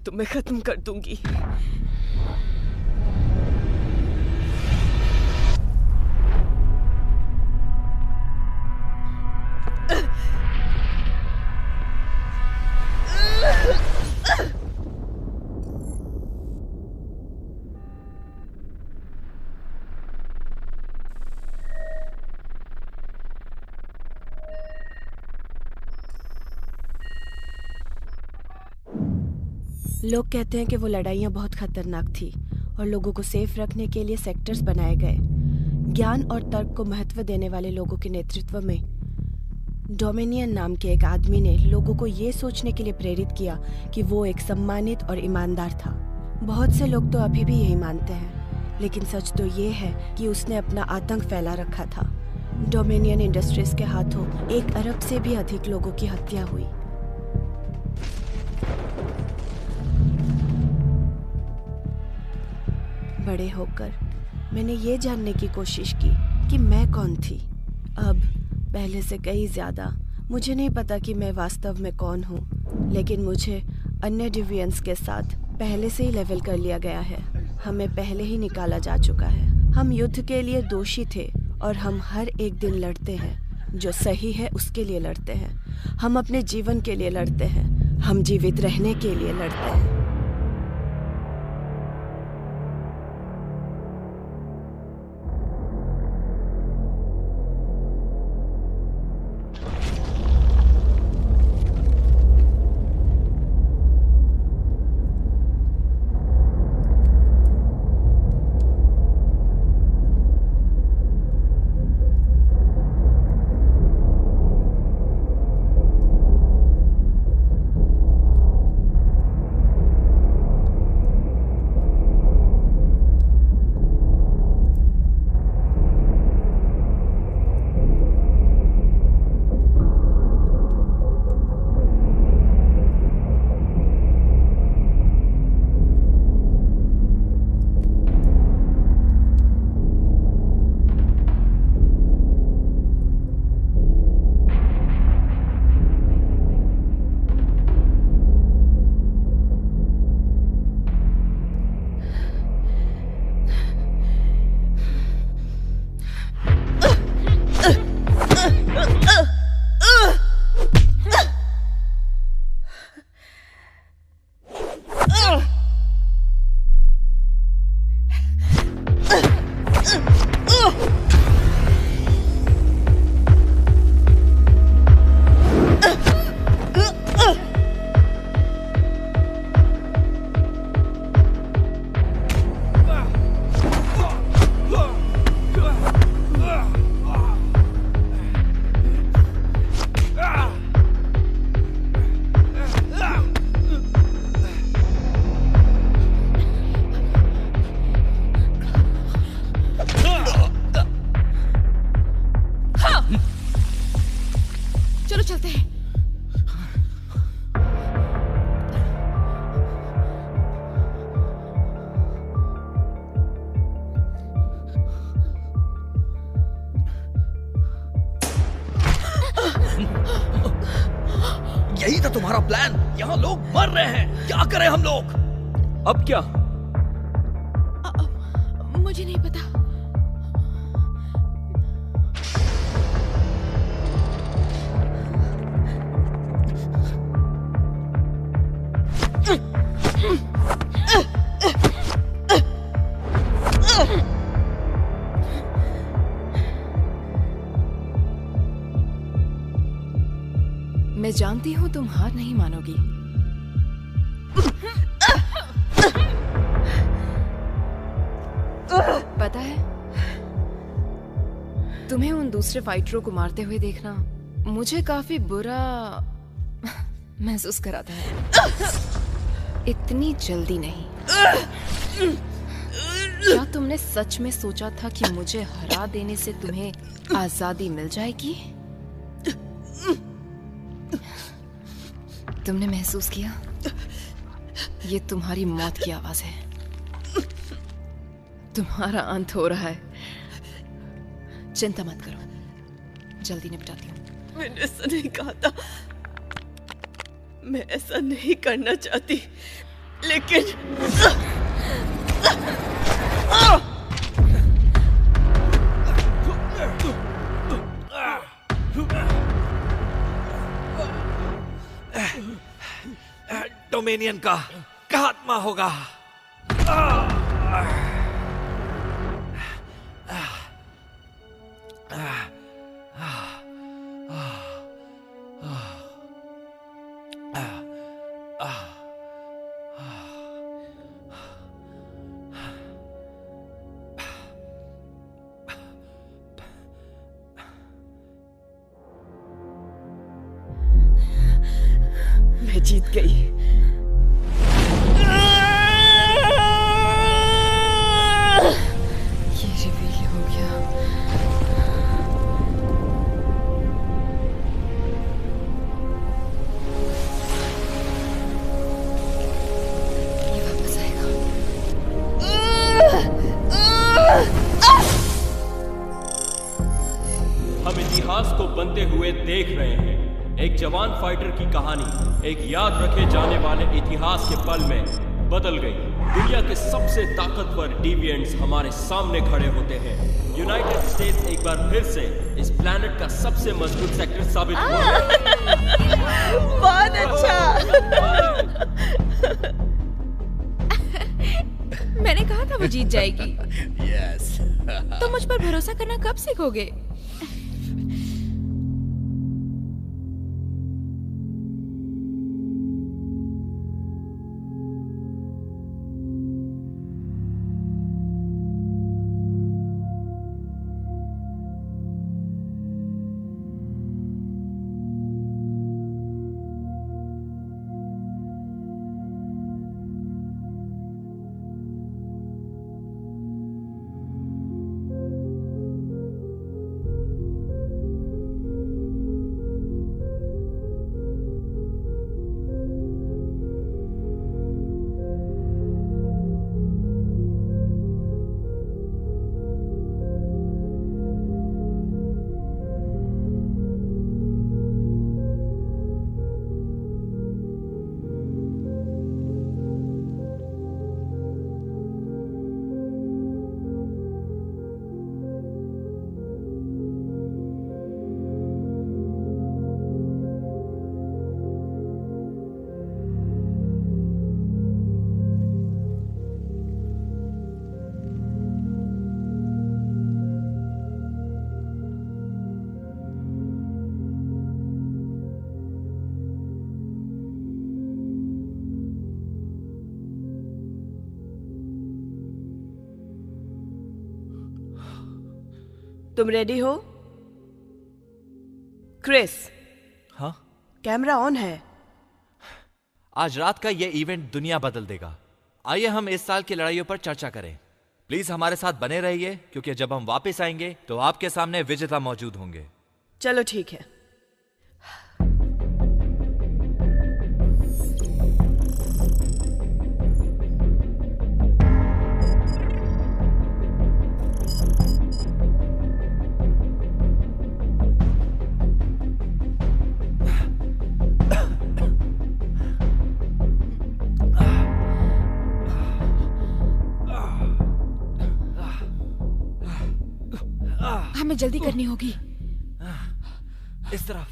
तुम्हें खत्म कर दूंगी। लोग कहते हैं कि वो लड़ाइयाँ बहुत खतरनाक थी और लोगों को सेफ रखने के लिए सेक्टर्स बनाए गए। ज्ञान और तर्क को महत्व देने वाले लोगों के नेतृत्व में डोमिनियन नाम के एक आदमी ने लोगों को ये सोचने के लिए प्रेरित किया कि वो एक सम्मानित और ईमानदार था। बहुत से लोग तो अभी भी यही मानते हैं, लेकिन सच तो ये है कि उसने अपना आतंक फैला रखा था। डोमिनियन इंडस्ट्रीज के हाथों 1 अरब से भी अधिक लोगों की हत्या हुई। बड़े होकर मैंने ये जानने की कोशिश की कि मैं कौन थी। अब पहले से कई ज़्यादा मुझे नहीं पता कि मैं वास्तव में कौन हूँ, लेकिन मुझे अन्य डिवियंस के साथ पहले से ही लेवल कर लिया गया है। हमें पहले ही निकाला जा चुका है। हम युद्ध के लिए दोषी थे और हम हर एक दिन लड़ते हैं। जो सही है उसके लिए लड़ते हैं। हम अपने जीवन के लिए लड़ते हैं। हम जीवित रहने के लिए लड़ते हैं। यही था तुम्हारा प्लान? यहाँ लोग मर रहे हैं, क्या करें हम लोग? अब क्या? मुझे नहीं पता। मैं जानती हूँ तुम हार नहीं मानोगी। पता है, तुम्हें उन दूसरे फाइटरों को मारते हुए देखना मुझे काफी बुरा महसूस कराता है। इतनी जल्दी नहीं। क्या तुमने सच में सोचा था कि मुझे हरा देने से तुम्हें आजादी मिल जाएगी? तुमने महसूस किया? ये तुम्हारी मौत की आवाज है। तुम्हारा अंत हो रहा है। चिंता मत करो, जल्दी निपटाती हूँ। मैंने ऐसा नहीं कहा था। मैं ऐसा नहीं करना चाहती। लेकिन डोमेनियन का खात्मा होगा। मैं जीत गई। ये रिवील हो गया। ये वापस आएगा। हम इतिहास को बनते हुए देख रहे हैं। एक जवान फाइटर की कहानी एक याद रखे जाने वाले इतिहास के पल में बदल गई। दुनिया के सबसे ताकतवर डिविएंट्स हमारे सामने खड़े होते हैं। यूनाइटेड स्टेट्स एक बार फिर से इस प्लैनेट का सबसे मजबूत सेक्टर साबित हुआ है। बहुत अच्छा। मैंने कहा था वो जीत जाएगी। यस। तो मुझ पर भरोसा करना कब सीखोगे? तुम रेडी हो? क्रिस, हाँ? कैमरा ऑन है। आज रात का ये इवेंट दुनिया बदल देगा। आइए हम इस साल की लड़ाइयों पर चर्चा करें। प्लीज हमारे साथ बने रहिए, क्योंकि जब हम वापस आएंगे तो आपके सामने विजेता मौजूद होंगे। चलो ठीक है। हमें जल्दी करनी होगी। इस तरफ।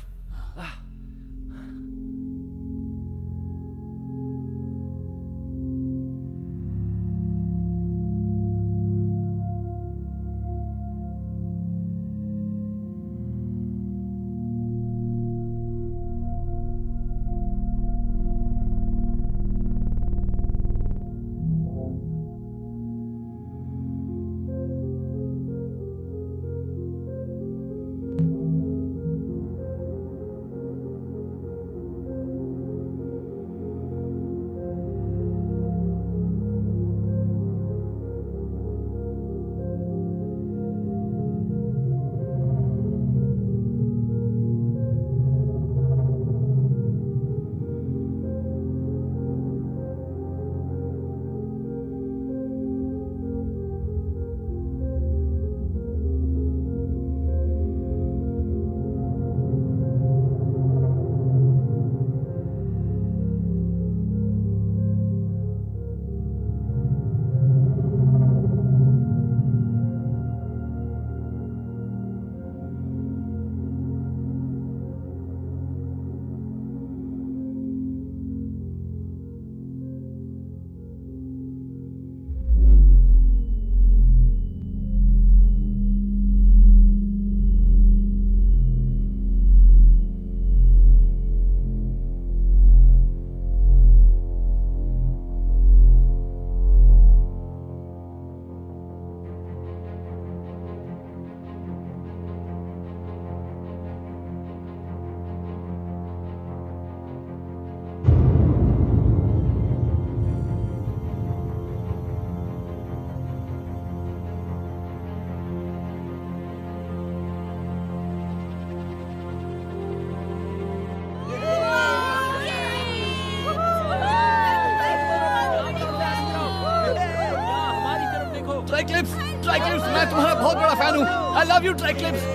ट्राइक्लिप्स, ट्राइक्लिप्स, मैं तुम्हारा बहुत बड़ा फैन हूँ। आई लव यू ट्राइक्लिप्स।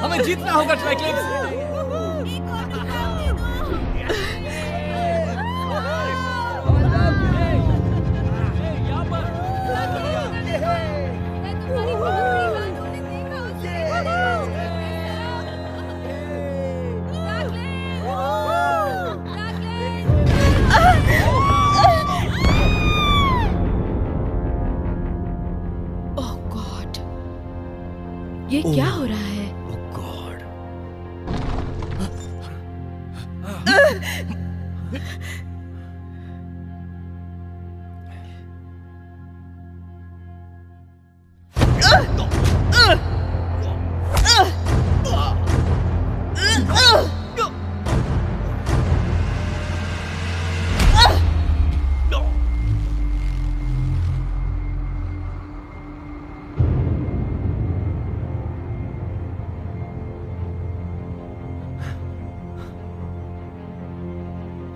हमें जीतना होगा ट्राइक्लिप्स। ये क्या हो रहा है?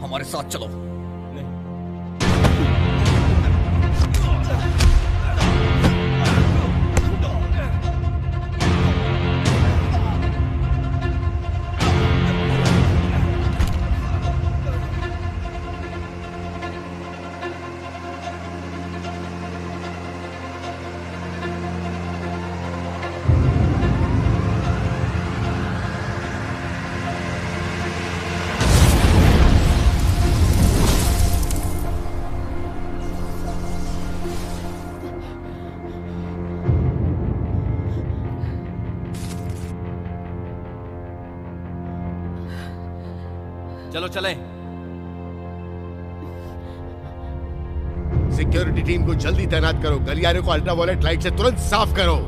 हमारे साथ चलो। चलो चलें। सिक्योरिटी टीम को जल्दी तैनात करो। गलियारे को अल्ट्रावायलेट लाइट से तुरंत साफ करो।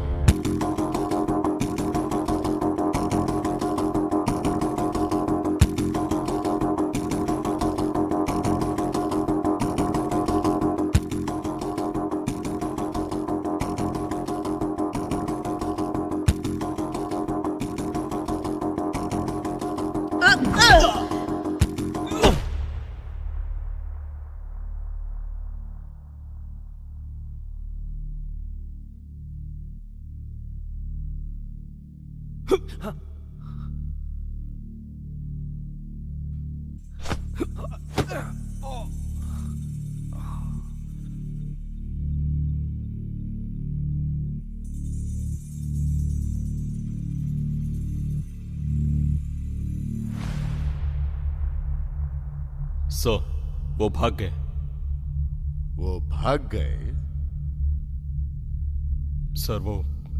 सर, वो भाग गए। वो भाग गए? सर, वो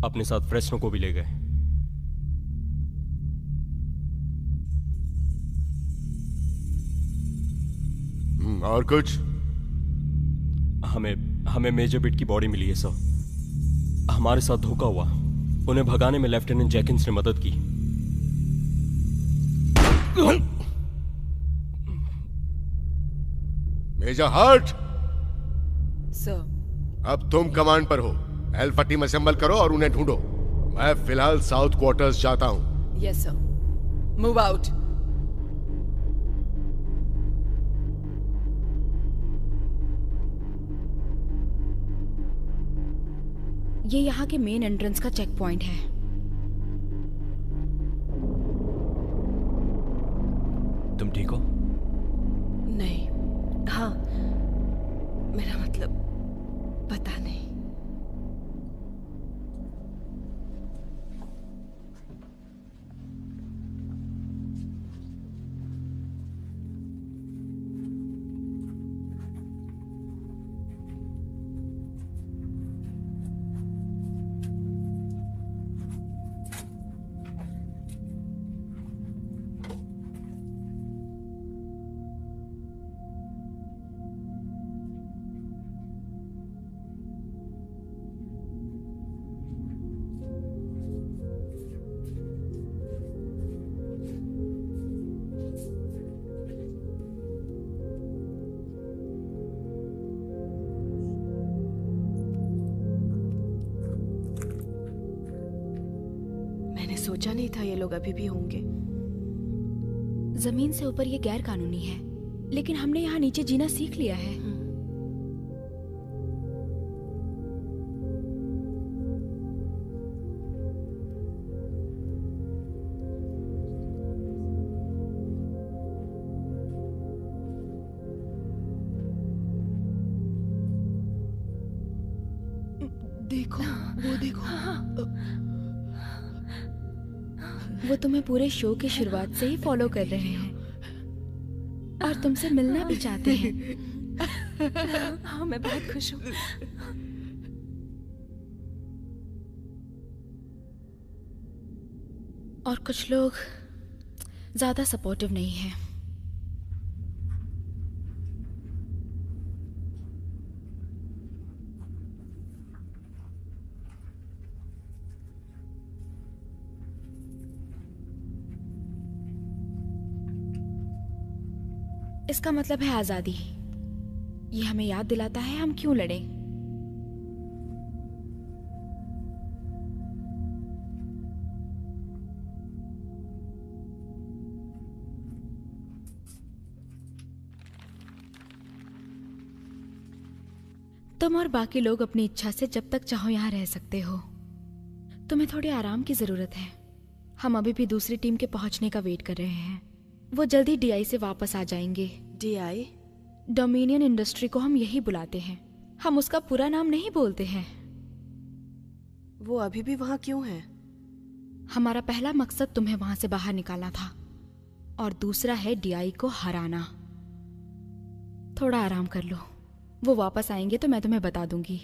अपने साथ फ्रेस्नो को भी ले गए। और कुछ? हमें मेजर बिट की बॉडी मिली है सर। हमारे साथ धोखा हुआ। उन्हें भगाने में लेफ्टिनेंट जैकिंस ने मदद की। मेजर हार्ट, सर, अब तुम कमांड पर हो। अल्फा टीम असेंबल करो और उन्हें ढूंढो। मैं फिलहाल साउथ क्वार्टर्स जाता हूं। Yes sir, move out. ये यहाँ के मेन एंट्रेंस का चेक पॉइंट है। तुम ठीक हो? नहीं, हाँ, मेरा मतलब पता नहीं। सोचा नहीं था ये लोग अभी भी होंगे। जमीन से ऊपर ये गैर कानूनी है, लेकिन हमने यहाँ नीचे जीना सीख लिया है। देखो, वो देखो। वो तुम्हें पूरे शो की शुरुआत से ही फॉलो कर रहे हैं और तुमसे मिलना भी चाहते हैं। हाँ, मैं बहुत खुश हूँ। और कुछ लोग ज्यादा सपोर्टिव नहीं हैं। इसका मतलब है आजादी। ये हमें याद दिलाता है हम क्यों लड़ें। तुम और बाकी लोग अपनी इच्छा से जब तक चाहो यहाँ रह सकते हो। तुम्हें थोड़े आराम की जरूरत है। हम अभी भी दूसरी टीम के पहुंचने का वेट कर रहे हैं। वो जल्दी डीआई से वापस आ जाएंगे। डीआई? डोमिनियन इंडस्ट्री को हम यही बुलाते हैं। हम उसका पूरा नाम नहीं बोलते हैं। वो अभी भी वहाँ क्यों है? हमारा पहला मकसद तुम्हें वहां से बाहर निकालना था और दूसरा है डीआई को हराना। थोड़ा आराम कर लो। वो वापस आएंगे तो मैं तुम्हें बता दूंगी।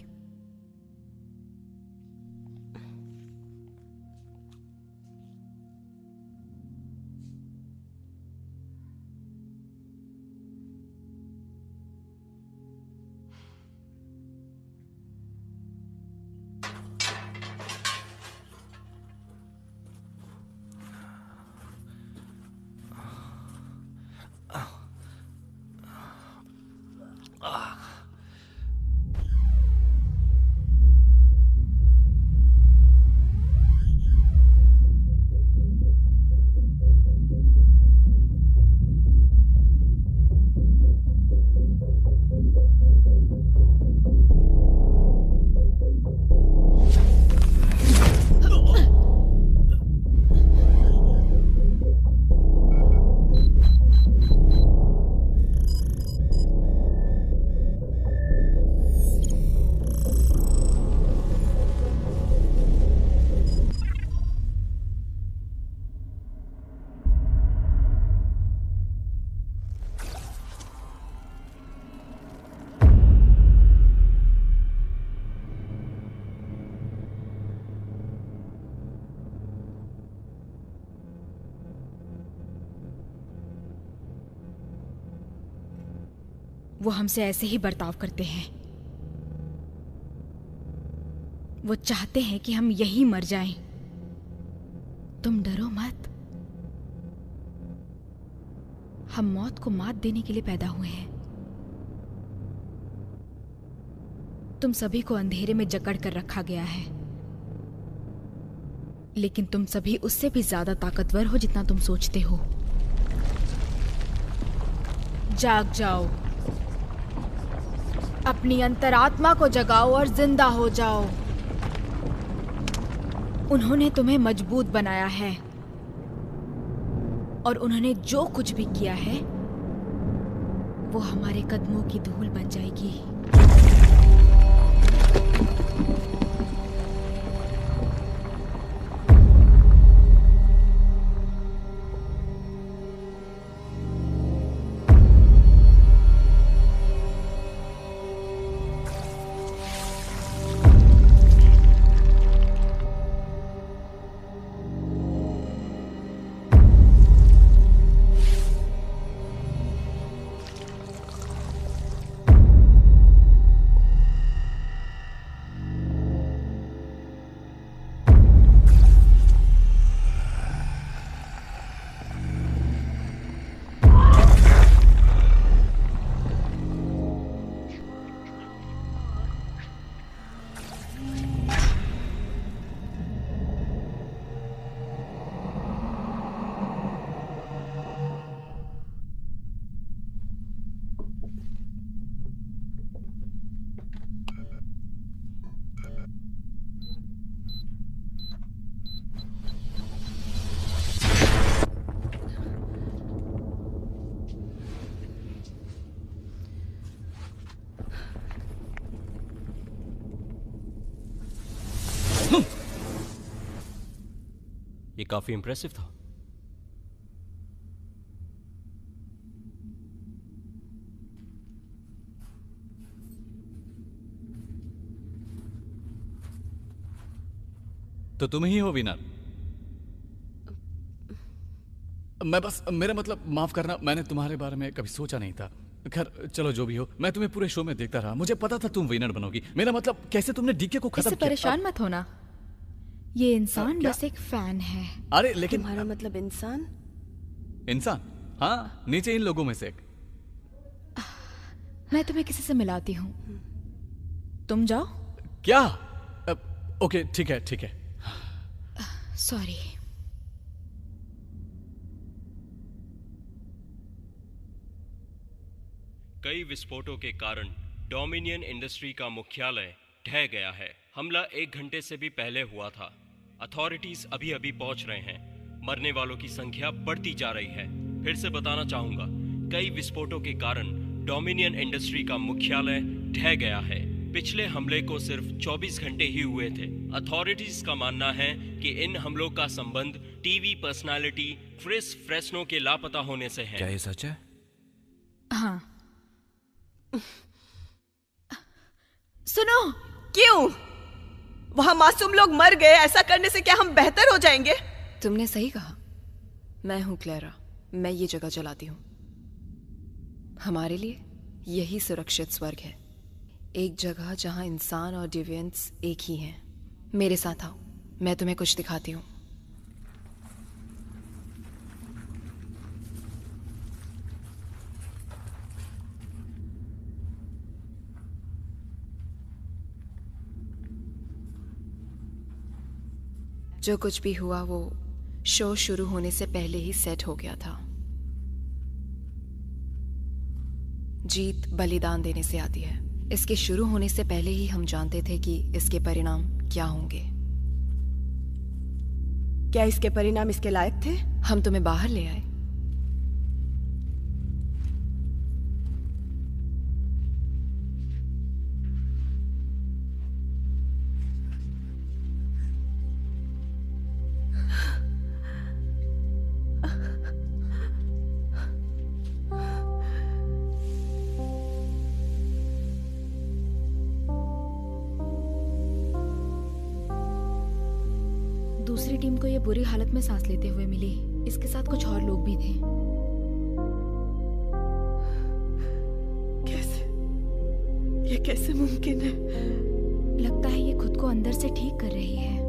वो हमसे ऐसे ही बर्ताव करते हैं। वो चाहते हैं कि हम यहीं मर जाएं। तुम डरो मत। हम मौत को मात देने के लिए पैदा हुए हैं। तुम सभी को अंधेरे में जकड़ कर रखा गया है, लेकिन तुम सभी उससे भी ज्यादा ताकतवर हो जितना तुम सोचते हो। जाग जाओ, अपनी अंतरात्मा को जगाओ और जिंदा हो जाओ। उन्होंने तुम्हें मजबूत बनाया है और उन्होंने जो कुछ भी किया है वो हमारे कदमों की धूल बन जाएगी। ये काफी इंप्रेसिव था। तो तुम ही हो विनर। मैं बस, मेरा मतलब माफ करना, मैंने तुम्हारे बारे में कभी सोचा नहीं था। खैर चलो जो भी हो, मैं तुम्हें पूरे शो में देखता रहा, मुझे पता था तुम विनर बनोगी। मेरा मतलब कैसे तुमने डीके को खत्म किया। इससे परेशान मत होना, ये इंसान बस एक फैन है। अरे लेकिन तुम्हारा मतलब इंसान? इंसान? हाँ, नीचे इन लोगों में से एक। मैं तुम्हें किसी से मिलाती हूँ, तुम जाओ। क्या? ओके ठीक है ठीक है। सॉरी। कई विस्फोटों के कारण डोमिनियन इंडस्ट्री का मुख्यालय ढह गया है। हमला 1 घंटे से भी पहले हुआ था। अथॉरिटीज अभी अभी पहुंच रहे हैं। मरने वालों की संख्या बढ़ती जा रही है। फिर से बताना चाहूंगा, कई विस्फोटों के कारण डोमिनियन इंडस्ट्री का मुख्यालय ढह गया है। पिछले हमले को सिर्फ 24 घंटे ही हुए थे। अथॉरिटीज का मानना है कि इन हमलों का संबंध टीवी पर्सनालिटी क्रिस फ्रेस्नो के लापता होने से है। क्या ये सच है? हाँ। सुनो। क्यों? वहां मासूम लोग मर गए, ऐसा करने से क्या हम बेहतर हो जाएंगे? तुमने सही कहा। मैं हूं क्लेरा, मैं ये जगह जलाती हूं। हमारे लिए यही सुरक्षित स्वर्ग है, एक जगह जहां इंसान और डिविएंट्स एक ही हैं। मेरे साथ आओ, मैं तुम्हें कुछ दिखाती हूं। जो कुछ भी हुआ वो शो शुरू होने से पहले ही सेट हो गया था। जीत बलिदान देने से आती है। इसके शुरू होने से पहले ही हम जानते थे कि इसके परिणाम क्या होंगे। क्या इसके परिणाम इसके लायक थे? हम तुम्हें बाहर ले आए। दूसरी टीम को ये बुरी हालत में सांस लेते हुए मिली। इसके साथ कुछ और लोग भी थे। कैसे? ये कैसे मुमकिन है? लगता है ये खुद को अंदर से ठीक कर रही है।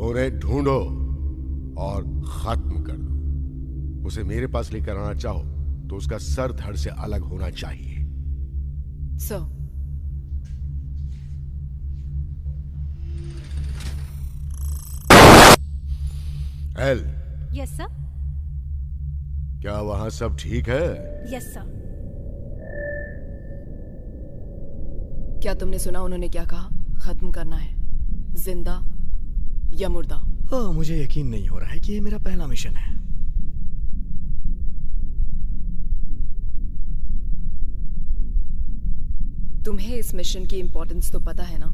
उन्हें ढूंढो और खत्म कर दो। उसे मेरे पास लेकर आना चाहो तो उसका सर धड़ से अलग होना चाहिए। एल। Yes sir. क्या वहां सब ठीक है? Yes sir. क्या तुमने सुना उन्होंने क्या कहा? खत्म करना है, जिंदा या मुर्दा। हाँ, मुझे यकीन नहीं हो रहा है कि ये मेरा पहला मिशन है। तुम्हें इस मिशन की इंपॉर्टेंस तो पता है ना?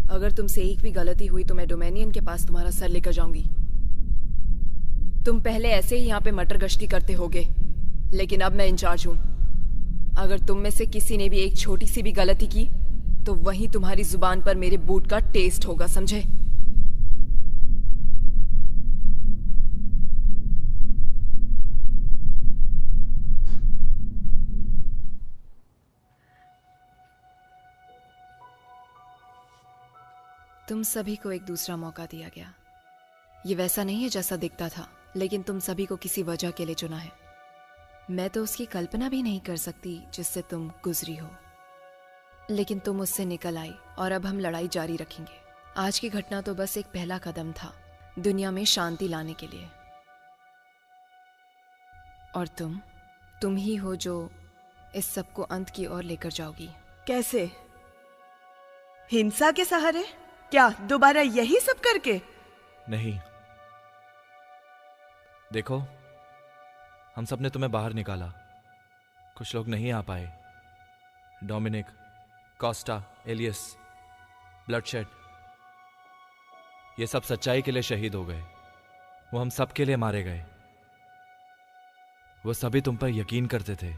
अगर तुमसे एक भी गलती हुई तो मैं डोमेनियन के पास तुम्हारा सर लेकर जाऊंगी। तुम पहले ऐसे ही यहाँ पे मटर गश्ती करते होगे, लेकिन अब मैं इंचार्ज हूं। अगर तुम में से किसी ने भी एक छोटी सी भी गलती की तो वहीं तुम्हारी जुबान पर मेरे बूट का टेस्ट होगा, समझे? तुम सभी को एक दूसरा मौका दिया गया। ये वैसा नहीं है जैसा दिखता था, लेकिन तुम सभी को किसी वजह के लिए चुना है। मैं तो उसकी कल्पना भी नहीं कर सकती जिससे तुम गुजरी हो, लेकिन तुम उससे निकल आई और अब हम लड़ाई जारी रखेंगे। आज की घटना तो बस एक पहला कदम था दुनिया में शांति लाने के लिए। और तुम ही हो जो इस सब को अंत की ओर लेकर जाओगी। कैसे? हिंसा के सहारे? क्या दोबारा यही सब करके? नहीं, देखो, हम सब ने तुम्हें बाहर निकाला, कुछ लोग नहीं आ पाए। डोमिनिक, कॉस्टा, एलियस, ब्लडशेड, ये सब सच्चाई के लिए शहीद हो गए। वो हम सब के लिए मारे गए। वो सभी तुम पर यकीन करते थे।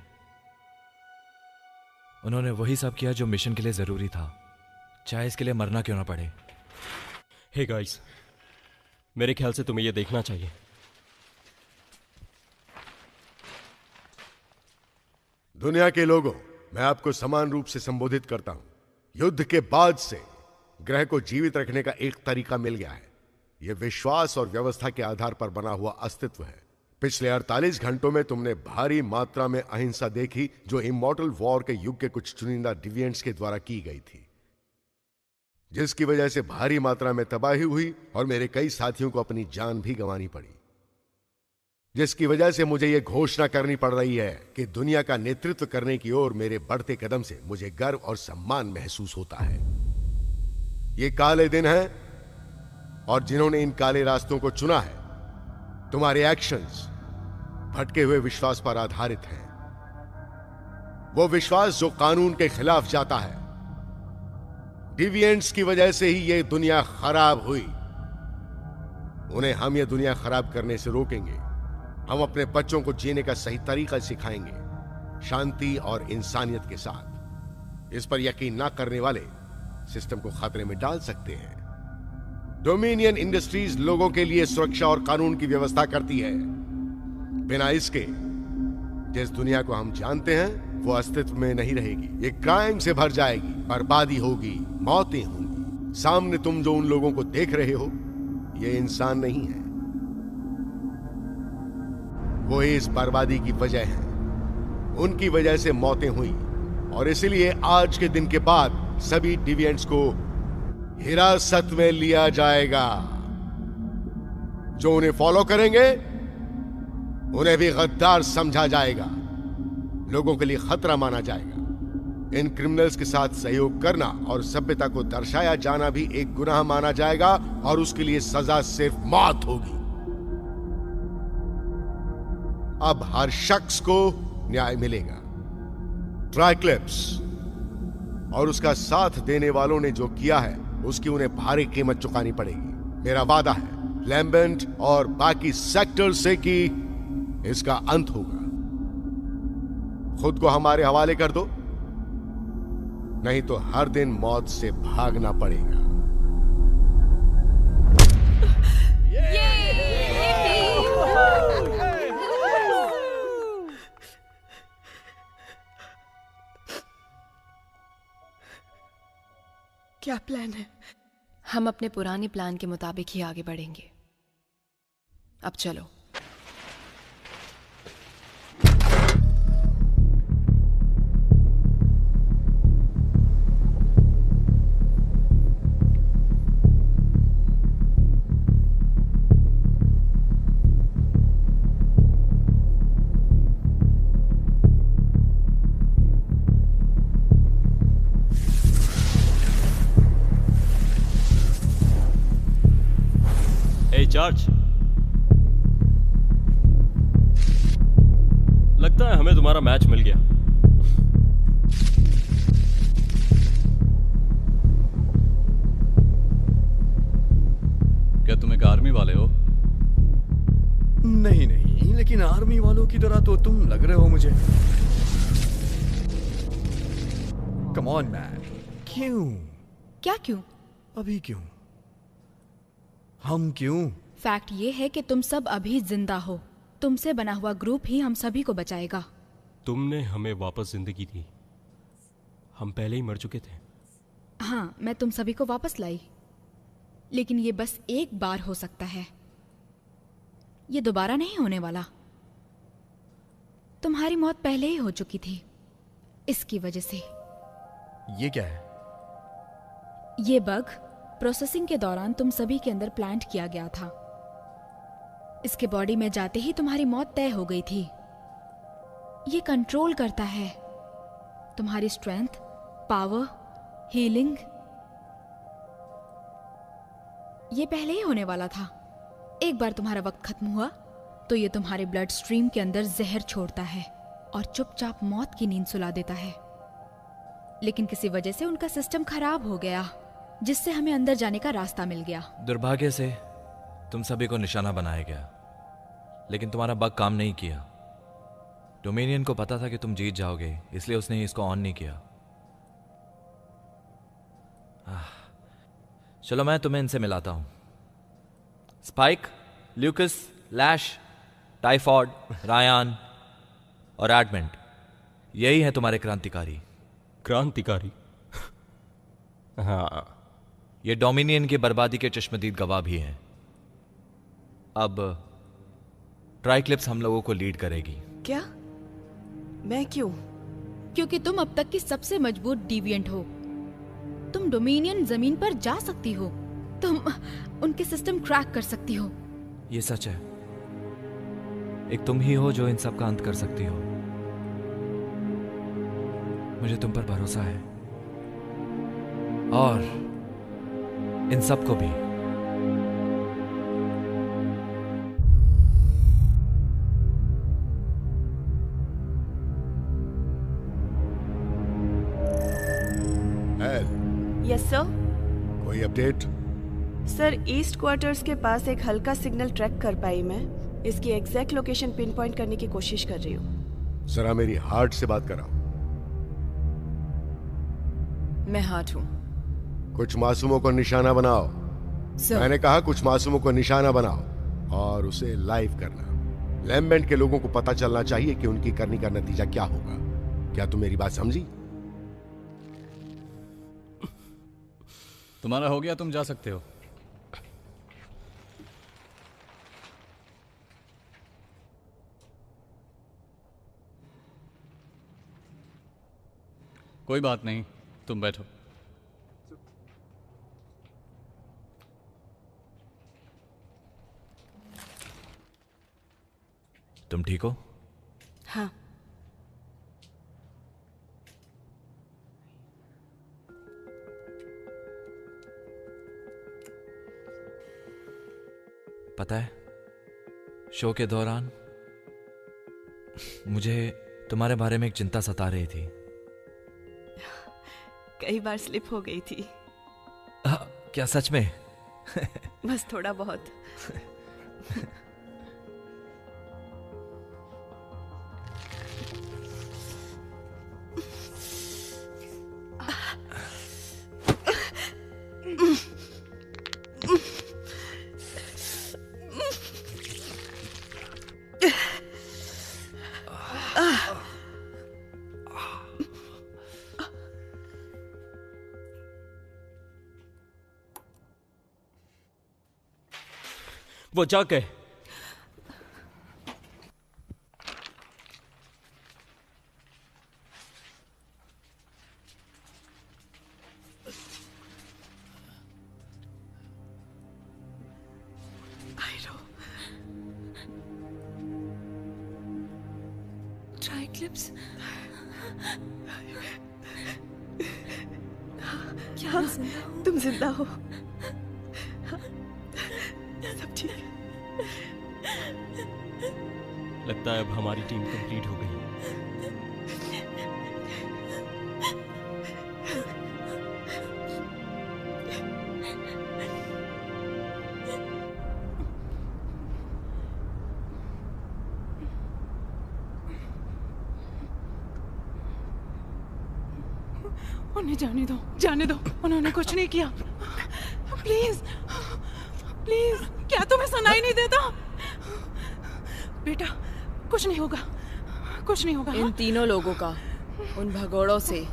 उन्होंने वही सब किया जो मिशन के लिए जरूरी था, चाहे इसके लिए मरना क्यों ना पड़े। हे गाइस, मेरे ख्याल से तुम्हें यह देखना चाहिए। दुनिया के लोगों, मैं आपको समान रूप से संबोधित करता हूं। युद्ध के बाद से ग्रह को जीवित रखने का एक तरीका मिल गया है। यह विश्वास और व्यवस्था के आधार पर बना हुआ अस्तित्व है। पिछले 48 घंटों में तुमने भारी मात्रा में अहिंसा देखी, जो इमॉर्टल वॉर के युग के कुछ चुनिंदा डिविएंट्स के द्वारा की गई थी, जिसकी वजह से भारी मात्रा में तबाही हुई और मेरे कई साथियों को अपनी जान भी गंवानी पड़ी। जिसकी वजह से मुझे यह घोषणा करनी पड़ रही है कि दुनिया का नेतृत्व करने की ओर मेरे बढ़ते कदम से मुझे गर्व और सम्मान महसूस होता है। ये काले दिन हैं और जिन्होंने इन काले रास्तों को चुना है, तुम्हारे एक्शंस भटके हुए विश्वास पर आधारित हैं। वो विश्वास जो कानून के खिलाफ जाता है। डिविएंट्स की वजह से ही ये दुनिया खराब हुई। उन्हें हम ये दुनिया खराब करने से रोकेंगे। हम अपने बच्चों को जीने का सही तरीका सिखाएंगे, शांति और इंसानियत के साथ। इस पर यकीन ना करने वाले सिस्टम को खतरे में डाल सकते हैं। डोमिनियन इंडस्ट्रीज लोगों के लिए सुरक्षा और कानून की व्यवस्था करती है। बिना इसके जिस दुनिया को हम जानते हैं वो अस्तित्व में नहीं रहेगी। ये क्राइम से भर जाएगी, बर्बादी होगी, मौतें होंगी। सामने तुम जो उन लोगों को देख रहे हो, ये इंसान नहीं है, वो इस बर्बादी की वजह है। उनकी वजह से मौतें हुई और इसलिए आज के दिन के बाद सभी डिविएंट्स को हिरासत में लिया जाएगा। जो उन्हें फॉलो करेंगे उन्हें भी गद्दार समझा जाएगा, लोगों के लिए खतरा माना जाएगा। इन क्रिमिनल्स के साथ सहयोग करना और सभ्यता को दर्शाया जाना भी एक गुनाह माना जाएगा और उसके लिए सजा सिर्फ मौत होगी। अब हर शख्स को न्याय मिलेगा। ट्राइक्लिप्स और उसका साथ देने वालों ने जो किया है उसकी उन्हें भारी कीमत चुकानी पड़ेगी। मेरा वादा है लैम्बेंट और बाकी सेक्टर से कि इसका अंत होगा। खुद को हमारे हवाले कर दो, नहीं तो हर दिन मौत से भागना पड़ेगा। क्या प्लान है? हम अपने पुराने प्लान के मुताबिक ही आगे बढ़ेंगे। अब चलो। चार्ज, लगता है हमें तुम्हारा मैच मिल गया। क्या तुम एक आर्मी वाले हो? नहीं नहीं, लेकिन आर्मी वालों की तरह तो तुम लग रहे हो मुझे। Come on man. क्यों? क्या क्यों? अभी क्यों? हम क्यों? फैक्ट ये है कि तुम सब अभी जिंदा हो। तुमसे बना हुआ ग्रुप ही हम सभी को बचाएगा। तुमने हमें वापस जिंदगी दी, हम पहले ही मर चुके थे। हाँ, मैं तुम सभी को वापस लाई, लेकिन ये बस एक बार हो सकता है, ये दोबारा नहीं होने वाला। तुम्हारी मौत पहले ही हो चुकी थी इसकी वजह से। ये क्या है? ये बग प्रोसेसिंग के दौरान तुम सभी के अंदर प्लांट किया गया था। इसके बॉडी में जाते ही तुम्हारी मौत तय हो गई थी। ये कंट्रोल करता है तुम्हारी स्ट्रेंथ, पावर, हीलिंग। ये पहले ही होने वाला था। एक बार तुम्हारा वक्त खत्म हुआ तो ये तुम्हारे ब्लड स्ट्रीम के अंदर जहर छोड़ता है और चुपचाप मौत की नींद सुला देता है। लेकिन किसी वजह से उनका सिस्टम खराब हो गया, जिससे हमें अंदर जाने का रास्ता मिल गया। दुर्भाग्य से तुम सभी को निशाना बनाया गया, लेकिन तुम्हारा बग काम नहीं किया। डोमिनियन को पता था कि तुम जीत जाओगे, इसलिए उसने इसको ऑन नहीं किया। चलो मैं तुम्हें इनसे मिलाता हूं। स्पाइक, ल्यूकस, लैश, टाइफॉइड, रायान और एडमेंट, यही है तुम्हारे क्रांतिकारी। क्रांतिकारी? हाँ, ये डोमिनियन की बर्बादी के चश्मदीद गवाह भी हैं। अब ट्राइक्लिप्स हम लोगों को लीड करेगी। क्या? मैं क्यों? क्योंकि तुम अब तक की सबसे मजबूत डिविएंट हो। तुम डोमिनियन जमीन पर जा सकती हो, तुम उनके सिस्टम क्रैक कर सकती हो। ये सच है, एक तुम ही हो जो इन सब का अंत कर सकती हो। मुझे तुम पर भरोसा है, और इन सब को भी। Yes sir. कोई अपडेट? सर, ईस्ट क्वार्टर्स के पास एक हल्का सिग्नल ट्रैक कर पाई मैं। इसकी एग्जैक्ट लोकेशन पिन पॉइंट करने की कोशिश कर रही हूँ। जरा मेरी हार्ट से बात कराओ। मैं हार्ट हूँ। कुछ मासूमों को निशाना बनाओ। मैंने कहा कुछ मासूमों को निशाना बनाओ और उसे लाइव करना। लैम्बेंट के लोगों को पता चलना चाहिए कि उनकी करनी का नतीजा क्या होगा। क्या तुम मेरी बात समझी? तुम्हारा हो गया, तुम जा सकते हो। कोई बात नहीं, तुम बैठो। तुम ठीक हो? हाँ। पता है, शो के दौरान मुझे तुम्हारे बारे में एक चिंता सता रही थी। कई बार स्लिप हो गई थी। क्या सच में? बस थोड़ा बहुत। वो जग है। ट्राइक्लिप्स? क्या तुम जिंदा हो? सब ठीक है? लगता है अब हमारी टीम कंप्लीट हो गई। उन्हें जाने दो, जाने दो। उन्होंने कुछ नहीं किया। प्लीज, प्लीज, क्या तुम्हें सुनाई नहीं देता? बेटा, कुछ नहीं होगा, कुछ नहीं होगा। इन तीनों लोगों का उन भगोड़ों से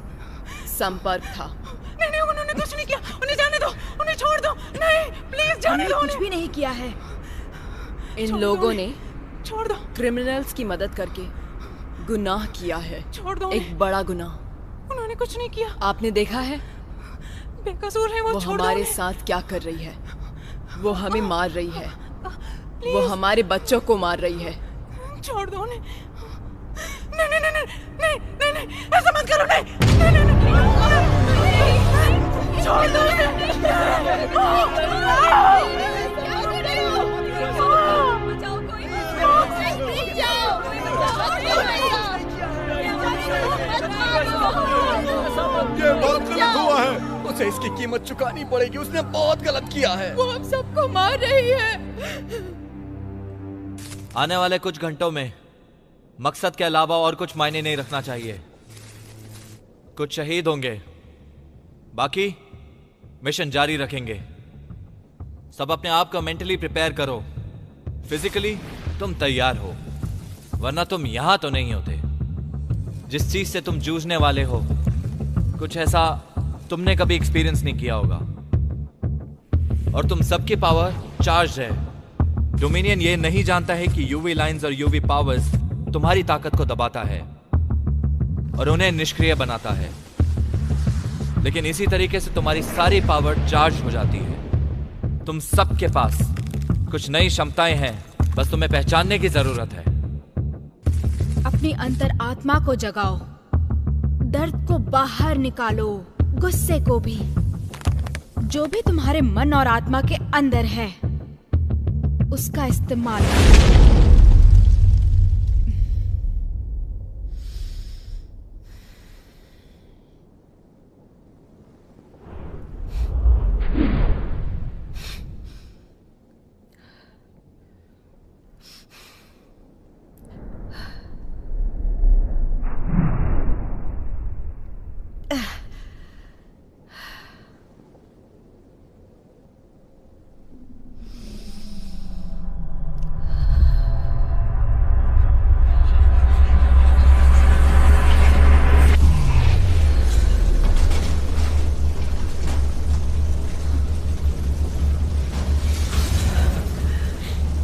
संपर्क था। नहीं नहीं, उन्होंने कुछ नहीं किया। उन्हें जाने दो, उन्हें छोड़ दो। नहीं, प्लीज जाने दो। कुछ भी नहीं किया है। इन लोगों ने छोड़ दो। क्रिमिनल्स की मदद करके गुनाह किया है। छोड़ दो। एक बड़ा गुनाह। उन्होंने कुछ नहीं किया। आपने देखा है? बेकसूर है वो। छोड़ दो। हमारे साथ क्या कर रही है? वो हमें मार रही है। वो हमारे बच्चों को मार रही है। छोड़ दो उन्हें। नहीं नहीं नहीं नहीं नहीं नहीं, ऐसा मत करो। नहीं नहीं नहीं, छोड़ दो उन्हें। उसे इसकी कीमत चुकानी पड़ेगी। उसने बहुत गलत किया है। वो हम सबको मार रही है। आने वाले कुछ घंटों में मकसद के अलावा और कुछ मायने नहीं रखना चाहिए। कुछ शहीद होंगे, बाकी मिशन जारी रखेंगे। सब अपने आप को मेंटली प्रिपेयर करो। फिजिकली तुम तैयार हो, वरना तुम यहां तो नहीं होते। जिस चीज से तुम जूझने वाले हो, कुछ ऐसा तुमने कभी एक्सपीरियंस नहीं किया होगा। और तुम सबकी पावर चार्ज है। डोमिनियन ये नहीं जानता है कि यूवी लाइंस और यूवी पावर्स तुम्हारी ताकत को दबाता है और उन्हें निष्क्रिय बनाता है। लेकिन इसी तरीके से तुम्हारी सारी पावर चार्ज हो जाती है। तुम सबके पास कुछ नई क्षमताएं हैं, बस तुम्हें पहचानने की जरूरत है। अपनी अंतर आत्मा को जगाओ, दर्द को बाहर निकालो, गुस्से को भी। जो भी तुम्हारे मन और आत्मा के अंदर है, उसका इस्तेमाल करो।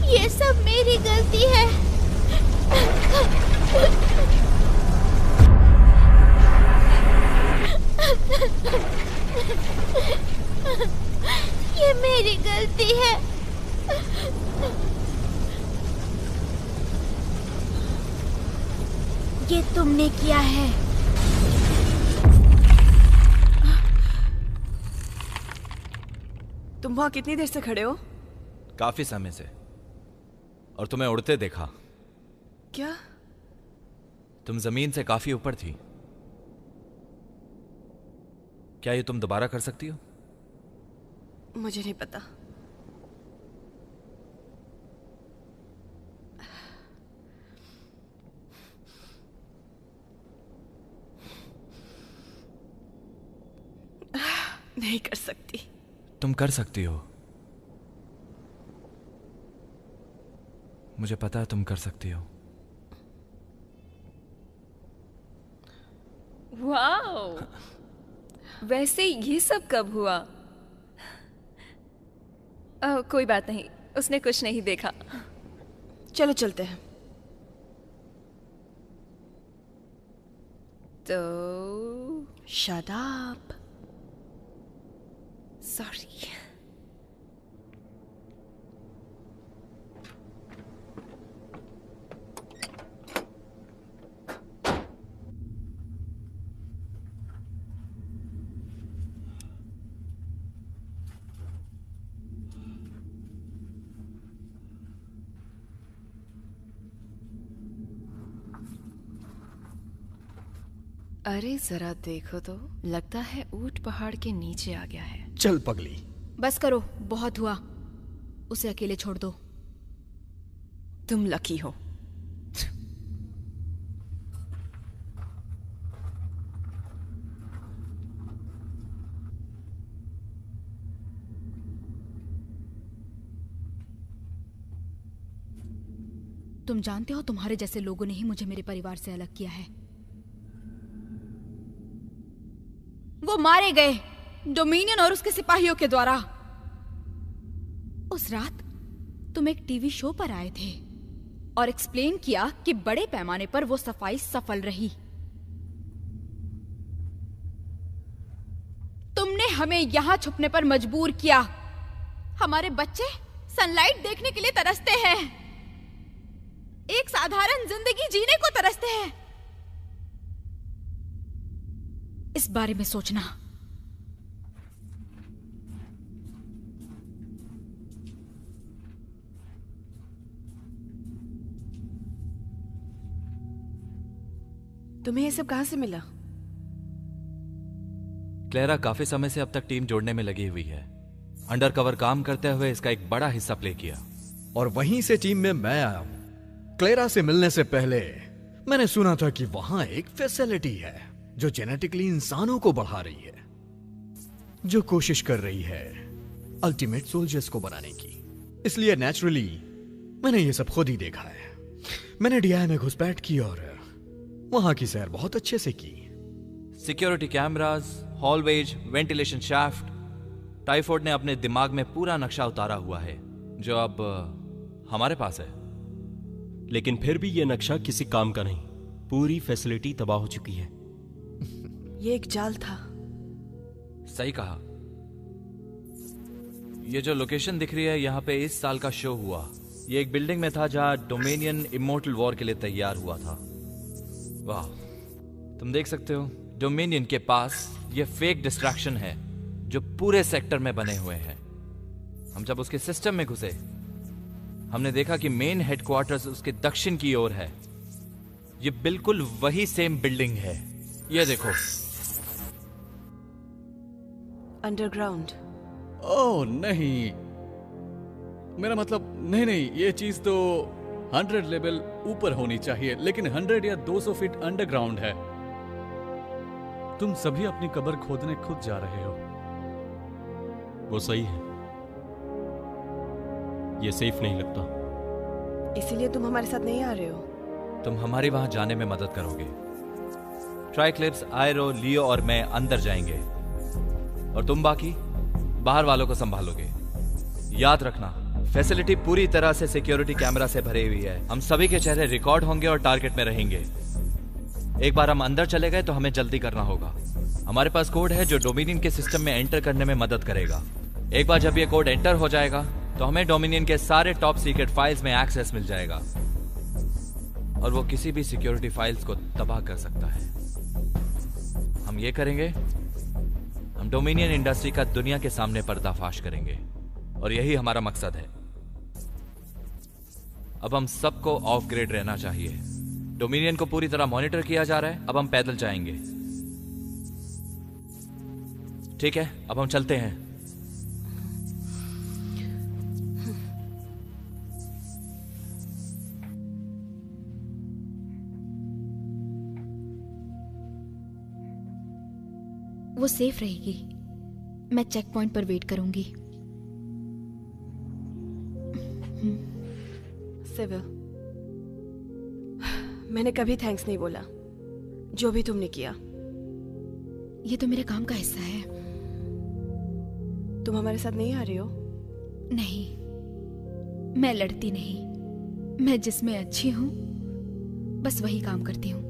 ये सब मेरी गलती है। ये मेरी गलती है। ये तुमने किया है। तुम वहां कितनी देर से खड़े हो? काफी समय से, और तुम्हें उड़ते देखा। क्या? तुम जमीन से काफी ऊपर थी। क्या ये तुम दोबारा कर सकती हो? मुझे नहीं पता। नहीं कर सकती। तुम कर सकती हो। मुझे पता है तुम कर सकती हो। वाओ! वैसे ये सब कब हुआ? कोई बात नहीं, उसने कुछ नहीं देखा। चलो चलते हैं। तो शट अप। सॉरी। अरे जरा देखो तो, लगता है ऊंट पहाड़ के नीचे आ गया है। चल पगली। बस करो, बहुत हुआ। उसे अकेले छोड़ दो। तुम लकी हो। तुम जानते हो, तुम्हारे जैसे लोगों ने ही मुझे मेरे परिवार से अलग किया है। वो मारे गए डोमिनियन और उसके सिपाहियों के द्वारा। उस रात तुम एक टीवी शो पर आए थे और एक्सप्लेन किया कि बड़े पैमाने पर वो सफाई सफल रही। तुमने हमें यहां छुपने पर मजबूर किया। हमारे बच्चे सनलाइट देखने के लिए तरसते हैं, एक साधारण जिंदगी जीने को तरसते हैं। इस बारे में सोचना। तुम्हें ये सब कहां से मिला? क्लेरा काफी समय से अब तक टीम जोड़ने में लगी हुई है। अंडरकवर काम करते हुए इसका एक बड़ा हिस्सा प्ले किया। और वहीं से टीम में मैं आया हूं। क्लेरा से मिलने से पहले मैंने सुना था कि वहां एक फैसिलिटी है जो जेनेटिकली इंसानों को बढ़ा रही है, जो कोशिश कर रही है अल्टीमेट सोल्जर्स को बनाने की। इसलिए नेचुरली मैंने ये सब खुद ही देखा है। मैंने डीआई में घुसपैठ की और वहां की सैर बहुत अच्छे से की। Security cameras, hallways, ventilation shaft, typhoid ने अपने दिमाग में पूरा नक्शा उतारा हुआ है जो अब हमारे पास है। लेकिन फिर भी यह नक्शा किसी काम का नहीं। पूरी फैसिलिटी तबाह हो चुकी है। ये एक जाल था। सही कहा। ये जो लोकेशन दिख रही है, यहाँ पे इस साल का शो हुआ। ये एक बिल्डिंग में था जहां डोमिनियन इमोर्टल वॉर के लिए तैयार हुआ था। वाह, तुम देख सकते हो डोमिनियन के पास ये फेक डिस्ट्रैक्शन है जो पूरे सेक्टर में बने हुए हैं। हम जब उसके सिस्टम में घुसे, हमने देखा कि मेन हेडक्वार्टर्स उसके दक्षिण की ओर है। ये बिल्कुल वही सेम बिल्डिंग है। ये देखो, अंडरग्राउंड। ओह नहीं, मेरा मतलब नहीं, ये चीज तो 100 लेवल ऊपर होनी चाहिए, लेकिन 100 या 200 फीट अंडरग्राउंड है। तुम सभी अपनी कब्र खोदने खुद जा रहे हो। वो सही है, ये सेफ नहीं लगता। इसीलिए तुम हमारे साथ नहीं आ रहे हो? तुम हमारी वहां जाने में मदद करोगे। ट्राइक्लिप्स, आयरो, लियो और मैं अंदर जाएंगे और तुम बाकी बाहर वालों को संभालोगे। याद रखना, फैसिलिटी पूरी तरह से सिक्योरिटी कैमरा से भरी हुई है। हम सभी के चेहरे रिकॉर्ड होंगे और टारगेट में रहेंगे। एक बार हम अंदर चले गए तो हमें जल्दी करना होगा। हमारे पास कोड है जो डोमिनियन के सिस्टम में एंटर करने में मदद करेगा। एक बार जब ये कोड एंटर हो जाएगा तो हमें डोमिनियन के सारे टॉप सीक्रेट फाइल्स में एक्सेस मिल जाएगा और वो किसी भी सिक्योरिटी फाइल्स को तबाह कर सकता है। हम ये करेंगे, हम डोमिनियन इंडस्ट्री का दुनिया के सामने पर्दाफाश करेंगे और यही हमारा मकसद है। अब हम सबको ऑफ ग्रिड रहना चाहिए। डोमिनियन को पूरी तरह मॉनिटर किया जा रहा है। अब हम पैदल जाएंगे। ठीक है, अब हम चलते हैं। वो सेफ रहेगी। मैं चेक पॉइंट पर वेट करूंगी। सिविल, मैंने कभी थैंक्स नहीं बोला, जो भी तुमने किया। ये तो मेरे काम का हिस्सा है। तुम हमारे साथ नहीं आ रही हो? नहीं, मैं लड़ती नहीं। मैं जिसमें अच्छी हूं बस वही काम करती हूं।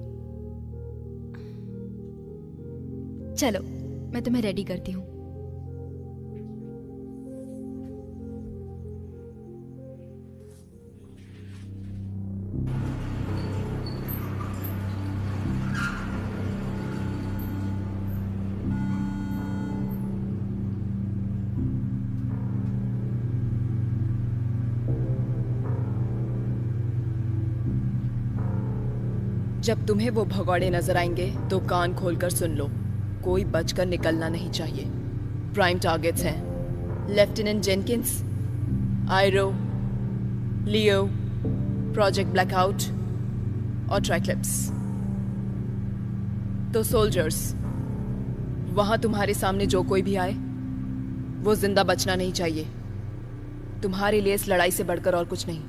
चलो, मैं तुम्हें रेडी करती हूं। जब तुम्हें वो भगौड़े नजर आएंगे तो कान खोलकर सुन लो। कोई बचकर निकलना नहीं चाहिए। प्राइम टारगेट्स हैं लेफ्टिनेंट जेनकिंस, आयरो, लियो, प्रोजेक्ट ब्लैकआउट और ट्राइक्लिप्स। तो सोल्जर्स, वहां तुम्हारे सामने जो कोई भी आए वो जिंदा बचना नहीं चाहिए। तुम्हारे लिए इस लड़ाई से बढ़कर और कुछ नहीं।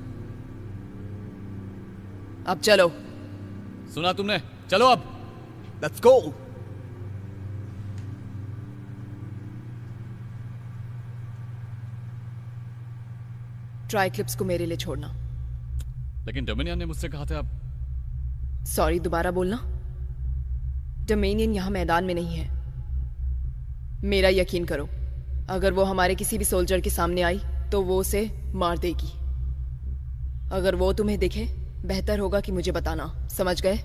अब चलो। सुना तुमने? चलो अब। Let's go. ट्राइक्लिप्स को मेरे लिए छोड़ना। लेकिन डोमिनियन ने मुझसे कहा था अब। सॉरी, दोबारा बोलना। डोमिनियन यहां मैदान में नहीं है। मेरा यकीन करो, अगर वो हमारे किसी भी सोल्जर के सामने आई तो वो उसे मार देगी। अगर वो तुम्हें दिखे, बेहतर होगा कि मुझे बताना। समझ गए?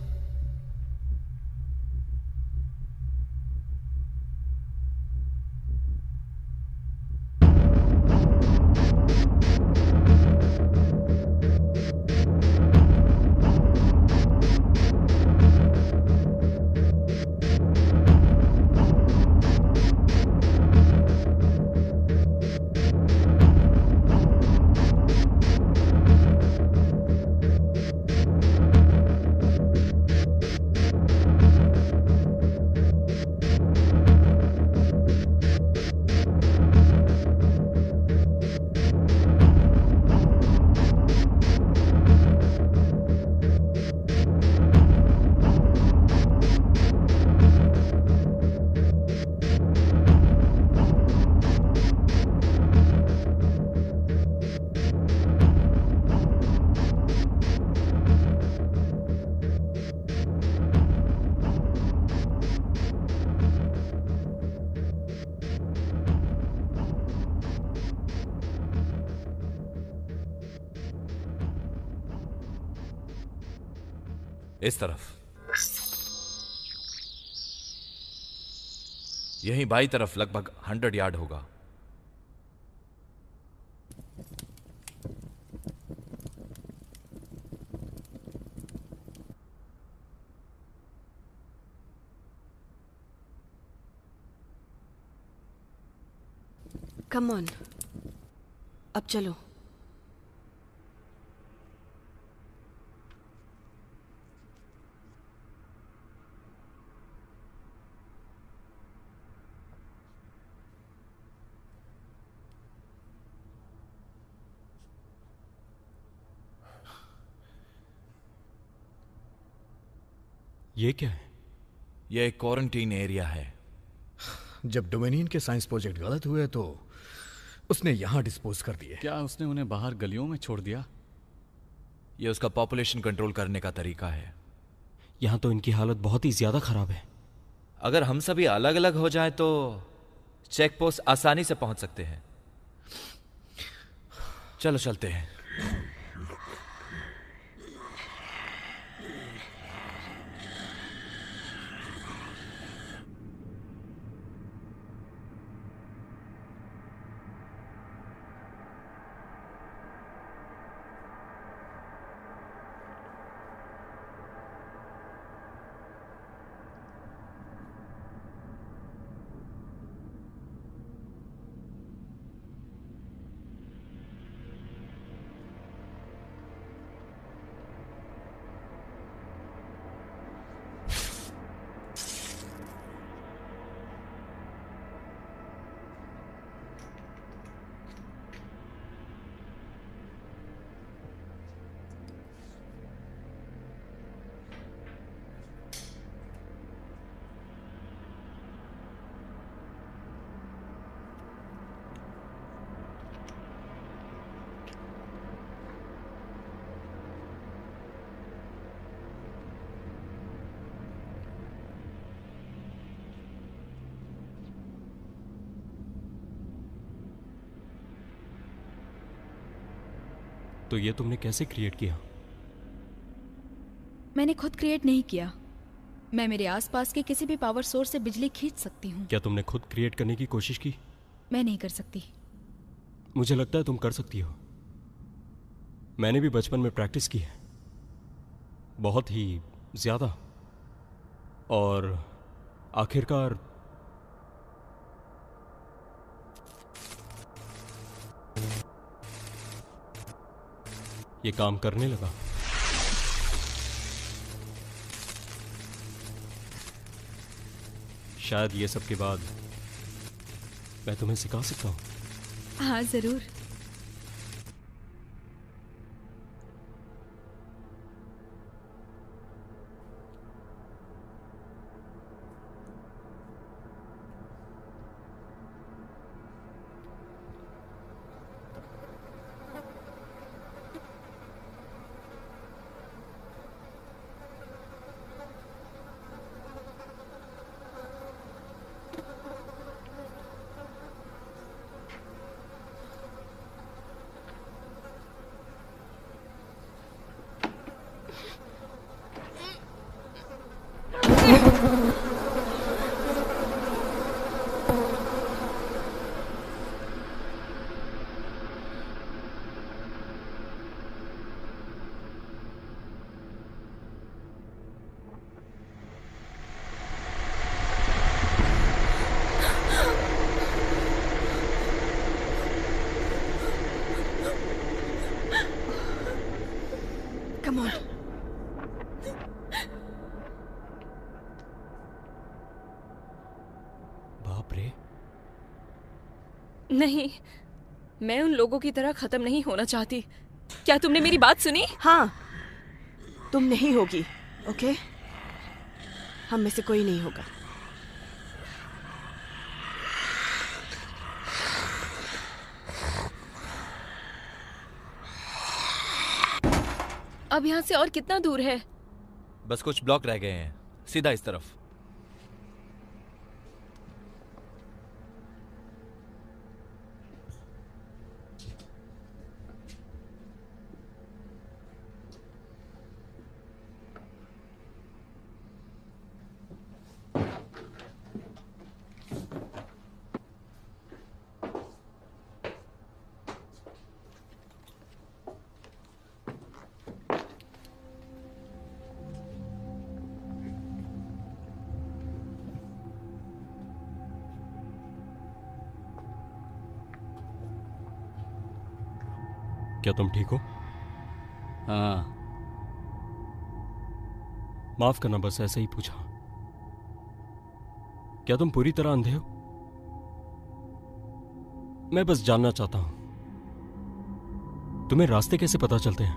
इस तरफ। यहीं बाई तरफ लगभग 100 यार्ड होगा। कम ऑन, अब चलो। ये क्या है? यह एक क्वारंटीन एरिया है। जब डोमेनियन के साइंस प्रोजेक्ट गलत हुए तो उसने यहां डिस्पोज कर दिए। क्या उसने उन्हें बाहर गलियों में छोड़ दिया? यह उसका पॉपुलेशन कंट्रोल करने का तरीका है। यहां तो इनकी हालत बहुत ही ज्यादा खराब है। अगर हम सभी अलग अलग हो जाएं तो चेक पोस्ट आसानी से पहुंच सकते हैं। चलो चलते हैं। तो ये तुमने कैसे क्रिएट किया? मैंने खुद क्रिएट नहीं किया। मैं मेरे आसपास के किसी भी पावर सोर्स से बिजली खींच सकती हूँ। क्या तुमने खुद क्रिएट करने की कोशिश की? मैं नहीं कर सकती। मुझे लगता है तुम कर सकती हो। मैंने भी बचपन में प्रैक्टिस की है, बहुत ही ज्यादा, और आखिरकार ये काम करने लगा। शायद ये सब के बाद मैं तुम्हें सिखा सकता हूं। हाँ जरूर। Come on. बाप रे। नहीं, मैं उन लोगों की तरह खत्म नहीं होना चाहती। क्या तुमने मेरी बात सुनी? हाँ, तुम नहीं होगी, ओके? हम में से कोई नहीं होगा। अब यहाँ से और कितना दूर है? बस कुछ ब्लॉक रह गए हैं, सीधा इस तरफ। क्या तुम ठीक हो? हाँ। माफ करना, बस ऐसे ही पूछा। क्या तुम पूरी तरह अंधे हो? मैं बस जानना चाहता हूं, तुम्हें रास्ते कैसे पता चलते हैं?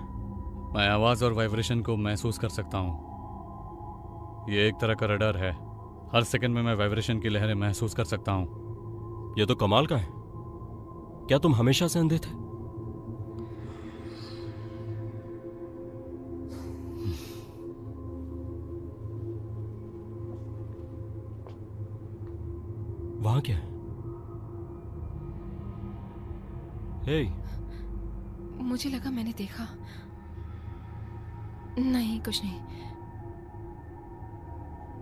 मैं आवाज और वाइब्रेशन को महसूस कर सकता हूं। ये एक तरह का रडार है। हर सेकंड में मैं वाइब्रेशन की लहरें महसूस कर सकता हूं। यह तो कमाल का है। क्या तुम हमेशा से अंधे थे? वहां क्या है? हे, मुझे लगा मैंने देखा। नहीं, कुछ नहीं।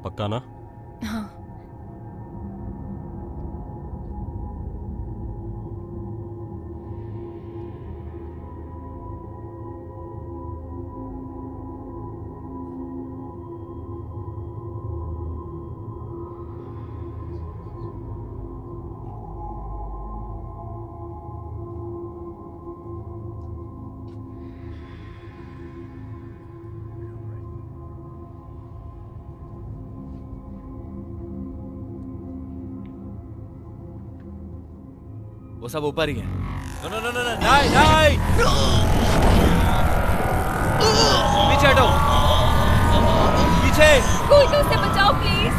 पक्का ना? हाँ। वो सब ऊपर ही है। नो नो नो नो, नहीं नहीं, पीछे हटो, पीछे। कोई तो उसे बचाओ प्लीज।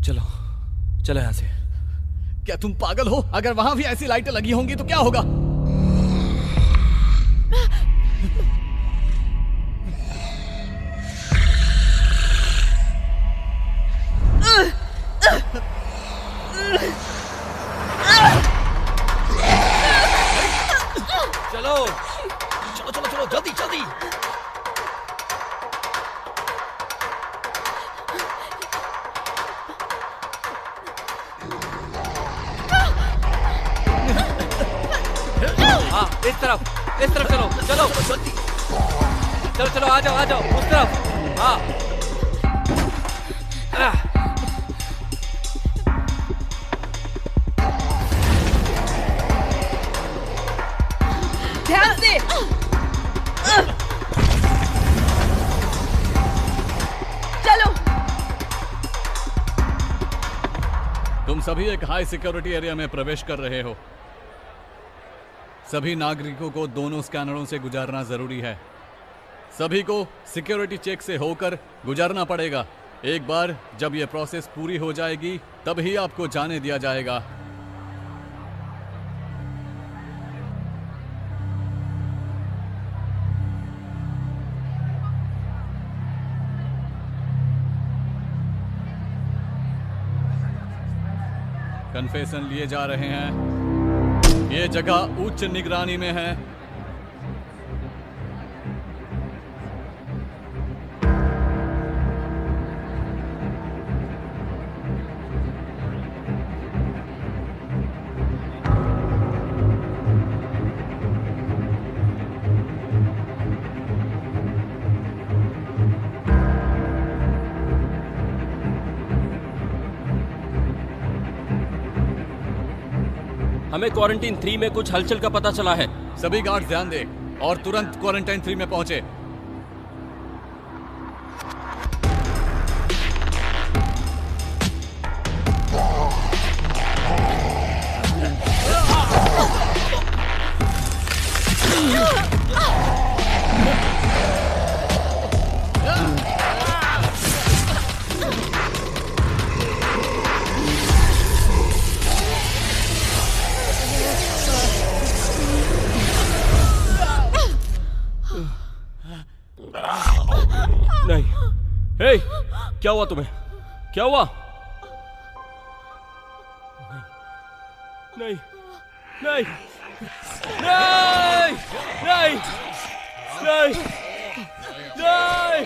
चलो चलो यहां से। क्या तुम पागल हो? अगर वहां भी ऐसी लाइटें लगी होंगी तो क्या होगा? चलो चलो चलो चलो, जल्दी जल्दी। हाँ, इस तरफ चलो चलो जल्दी। चलो चलो, आ जाओ उस तरफ। हाँ ध्यान से। चलो। तुम सभी एक हाई सिक्योरिटी एरिया में प्रवेश कर रहे हो। सभी नागरिकों को दोनों स्कैनरों से गुजारना जरूरी है। सभी को सिक्योरिटी चेक से होकर गुजरना पड़ेगा। एक बार जब यह प्रोसेस पूरी हो जाएगी तब ही आपको जाने दिया जाएगा। कन्फेशन लिए जा रहे हैं। ये जगह उच्च निगरानी में है। हमें क्वारंटीन 3 में कुछ हलचल का पता चला है। सभी गार्ड ध्यान दें और तुरंत क्वारंटाइन 3 में पहुंचे। नहीं। हे, क्या हुआ तुम्हें? क्या हुआ? नहीं, नहीं नहीं नहीं नहीं नहीं।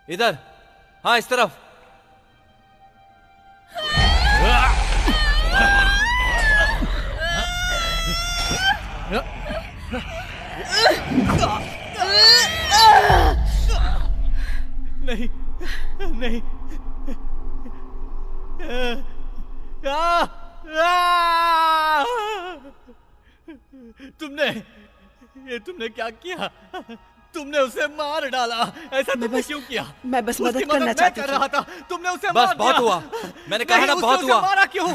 इधर, हाँ इस तरफ। नहीं नहीं तुमने क्या किया? तुमने उसे मार डाला। ऐसा तुमने क्यों किया? मैं बस उसकी मदद करना चाहती कर रहा था, तुमने उसे बस मार बहुत दिया। हुआ, मैंने कहा ना बहुत हुआ। मारा क्यों?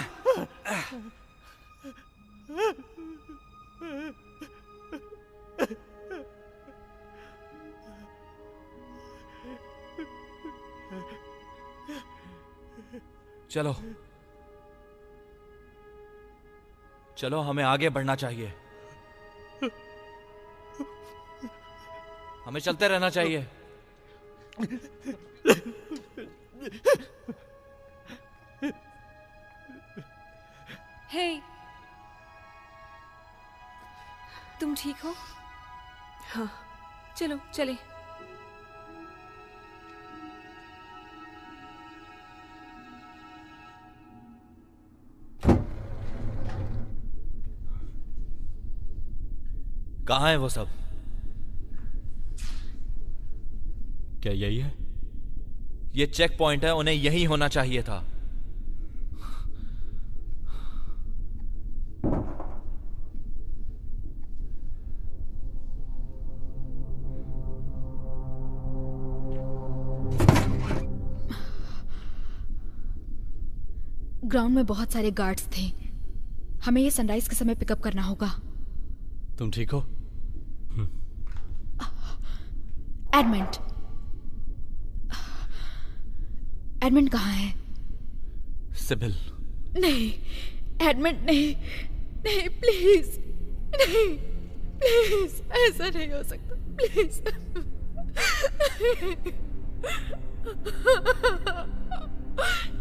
चलो चलो, हमें आगे बढ़ना चाहिए, हमें चलते रहना चाहिए। हे, तुम ठीक हो? हाँ। चलो चले। कहाँ है वो सब? क्या यही है? ये चेक पॉइंट है, उन्हें यही होना चाहिए था। ग्राउंड में बहुत सारे गार्ड्स थे, हमें ये सनराइज के समय पिकअप करना होगा। तुम ठीक हो? एडमंड, एडमंड कहाँ है? सिबिल। नहीं एडमंड, नहीं नहीं, प्लीज नहीं, प्लीज ऐसा नहीं हो सकता, प्लीज।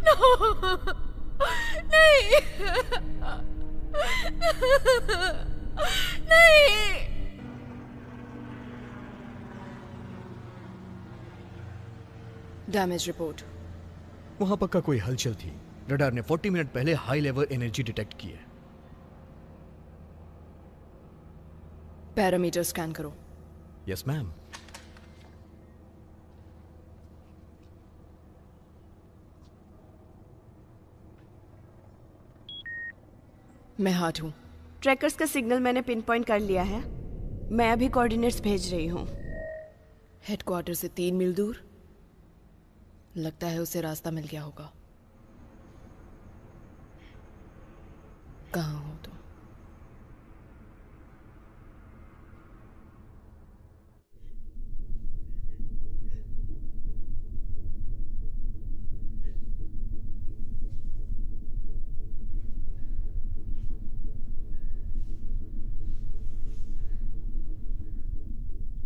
नो, नहीं नहीं। Damage report. वहां पक्का कोई हलचल थी। रडार ने 40 मिनट पहले हाई लेवल एनर्जी डिटेक्ट की है। पैरामीटर स्कैन करो। Yes ma'am. मैं हार्ट हूं। ट्रैकर्स का सिग्नल मैंने पिन पॉइंट कर लिया है। मैं अभी कोऑर्डिनेट्स भेज रही हूँ। हेडक्वार्टर से 3 मील दूर। लगता है उसे रास्ता मिल गया होगा। कहाँ हो तुम?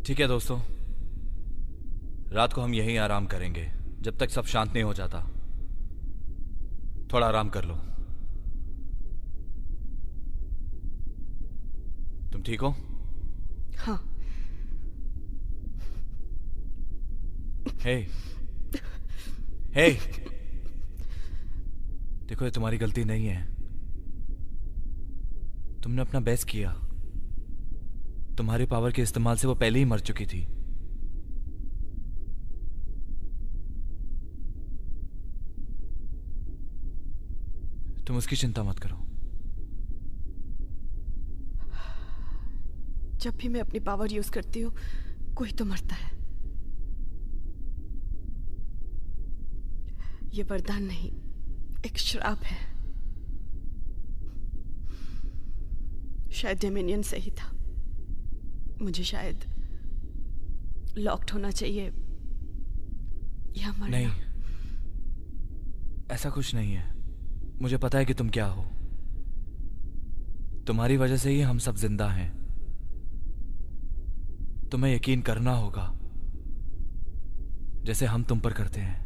ठीक है दोस्तों, रात को हम यहीं आराम करेंगे जब तक सब शांत नहीं हो जाता। थोड़ा आराम कर लो। तुम ठीक हो? हाँ। हे हे, देखो ये तुम्हारी गलती नहीं है। तुमने अपना बेस्ट किया। तुम्हारी पावर के इस्तेमाल से वो पहले ही मर चुकी थी। तुम उसकी चिंता मत करो। जब भी मैं अपनी पावर यूज करती हूँ कोई तो मरता है। ये वरदान नहीं, एक श्राप है। शायद डोमिनियन सही था। मुझे शायद लॉक्ड होना चाहिए या मरना। नहीं, ऐसा कुछ नहीं है। मुझे पता है कि तुम क्या हो। तुम्हारी वजह से ही हम सब जिंदा हैं। तुम्हें यकीन करना होगा जैसे हम तुम पर करते हैं।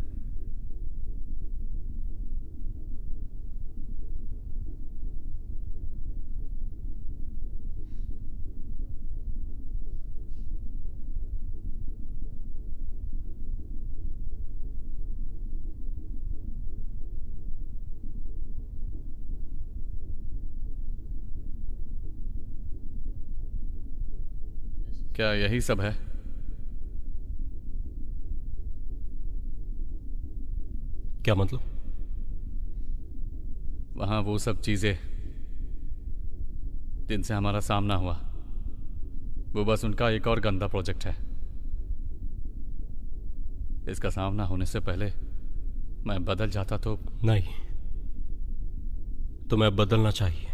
क्या यही सब है? क्या मतलब? वहां वो सब चीजें जिनसे हमारा सामना हुआ, वो बस उनका एक और गंदा प्रोजेक्ट है। इसका सामना होने से पहले मैं बदल जाता तो। नहीं, तुम्हें बदलना चाहिए।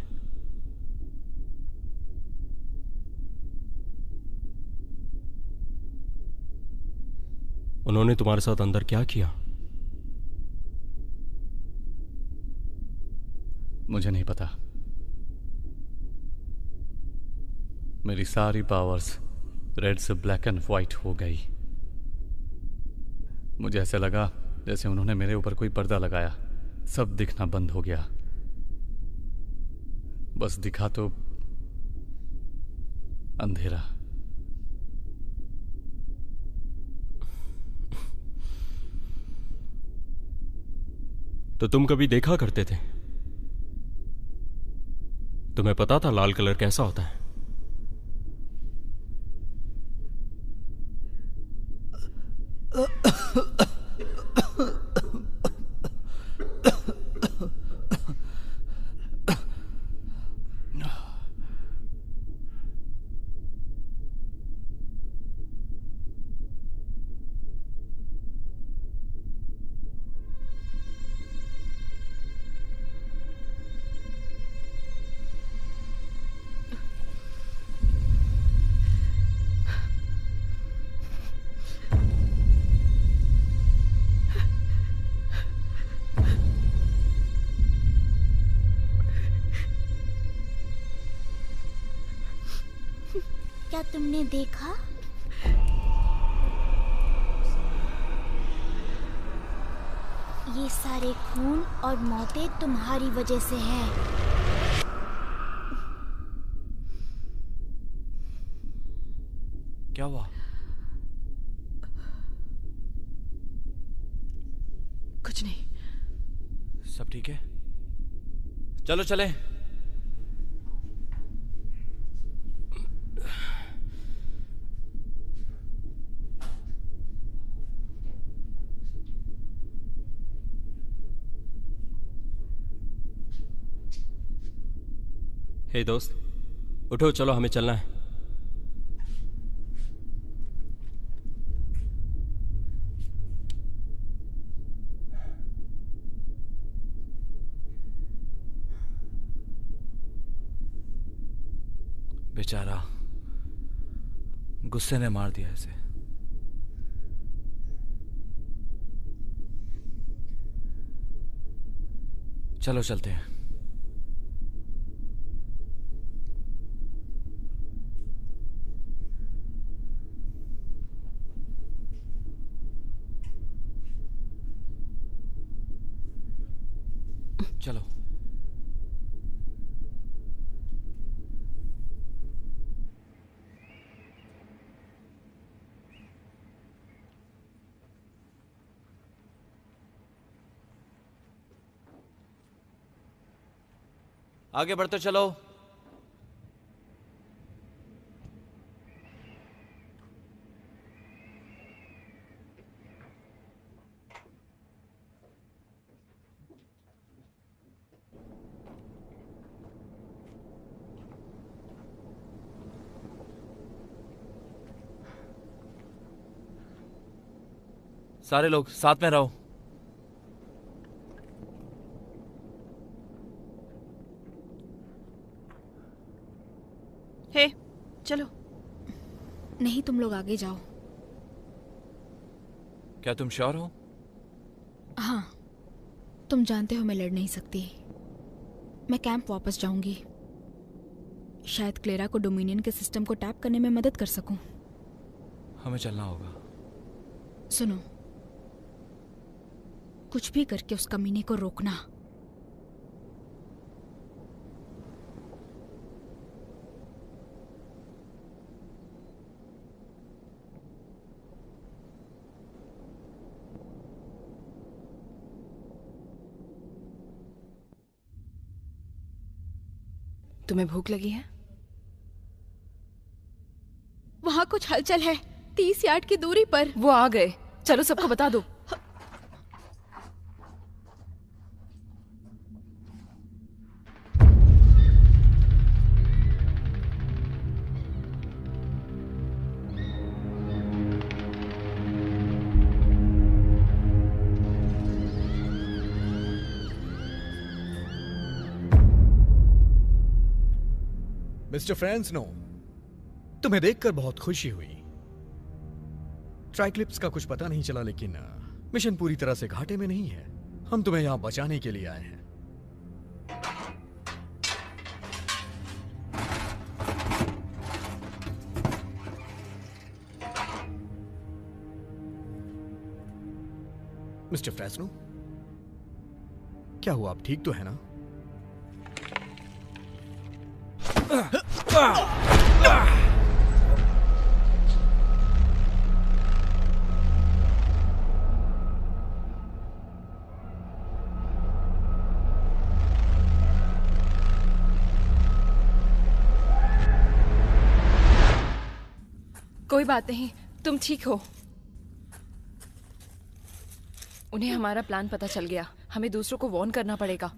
उन्होंने तुम्हारे साथ अंदर क्या किया? मुझे नहीं पता। मेरी सारी पावर्स रेड से ब्लैक एंड व्हाइट हो गई। मुझे ऐसे लगा जैसे उन्होंने मेरे ऊपर कोई पर्दा लगाया। सब दिखना बंद हो गया। बस दिखा तो अंधेरा। तो तुम कभी देखा करते थे? तुम्हें पता था लाल कलर कैसा होता है? क्या तुमने देखा? ये सारे खून और मौतें तुम्हारी वजह से हैं। क्या हुआ? कुछ नहीं। सब ठीक है? चलो चलें। हे दोस्त, उठो, चलो हमें चलना है। बेचारा, गुस्से ने मार दिया इसे। चलो चलते हैं। चलो। आगे बढ़ते चलो। सारे लोग साथ में रहो। हे, चलो। नहीं, तुम लोग आगे जाओ। क्या तुम श्योर हो? हाँ, तुम जानते हो मैं लड़ नहीं सकती। मैं कैंप वापस जाऊंगी। शायद क्लेरा को डोमिनियन के सिस्टम को टैप करने में मदद कर सकूं। हमें चलना होगा। सुनो, कुछ भी करके उस कमीने को रोकना। तुम्हें भूख लगी है? वहां कुछ हलचल है 30 यार्ड की दूरी पर। वो आ गए, चलो सबको बता दो। मिस्टर फ्रेंसनो, तुम्हें देखकर बहुत खुशी हुई। ट्राइक्लिप्स का कुछ पता नहीं चला, लेकिन मिशन पूरी तरह से घाटे में नहीं है। हम तुम्हें यहां बचाने के लिए आए हैं। मिस्टर फ्रेसनो, क्या हुआ? आप ठीक तो है ना? कोई बात नहीं, तुम ठीक हो। उन्हें हमारा प्लान पता चल गया, हमें दूसरों को वार्न करना पड़ेगा।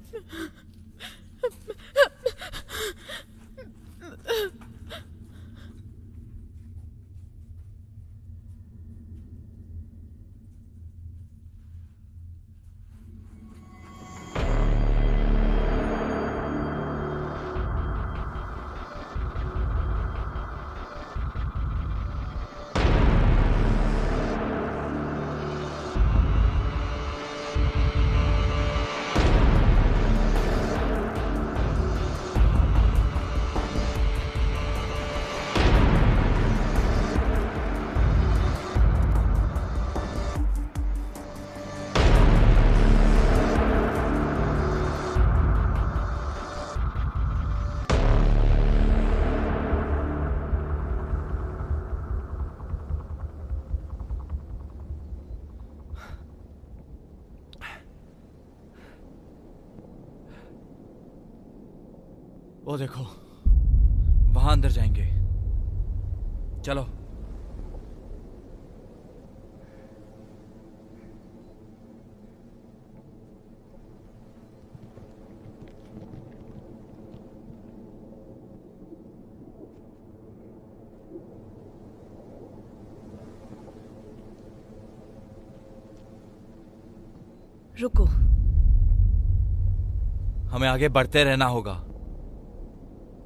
वो देखो, वहां अंदर जाएंगे। चलो। रुको। हमें आगे बढ़ते रहना होगा।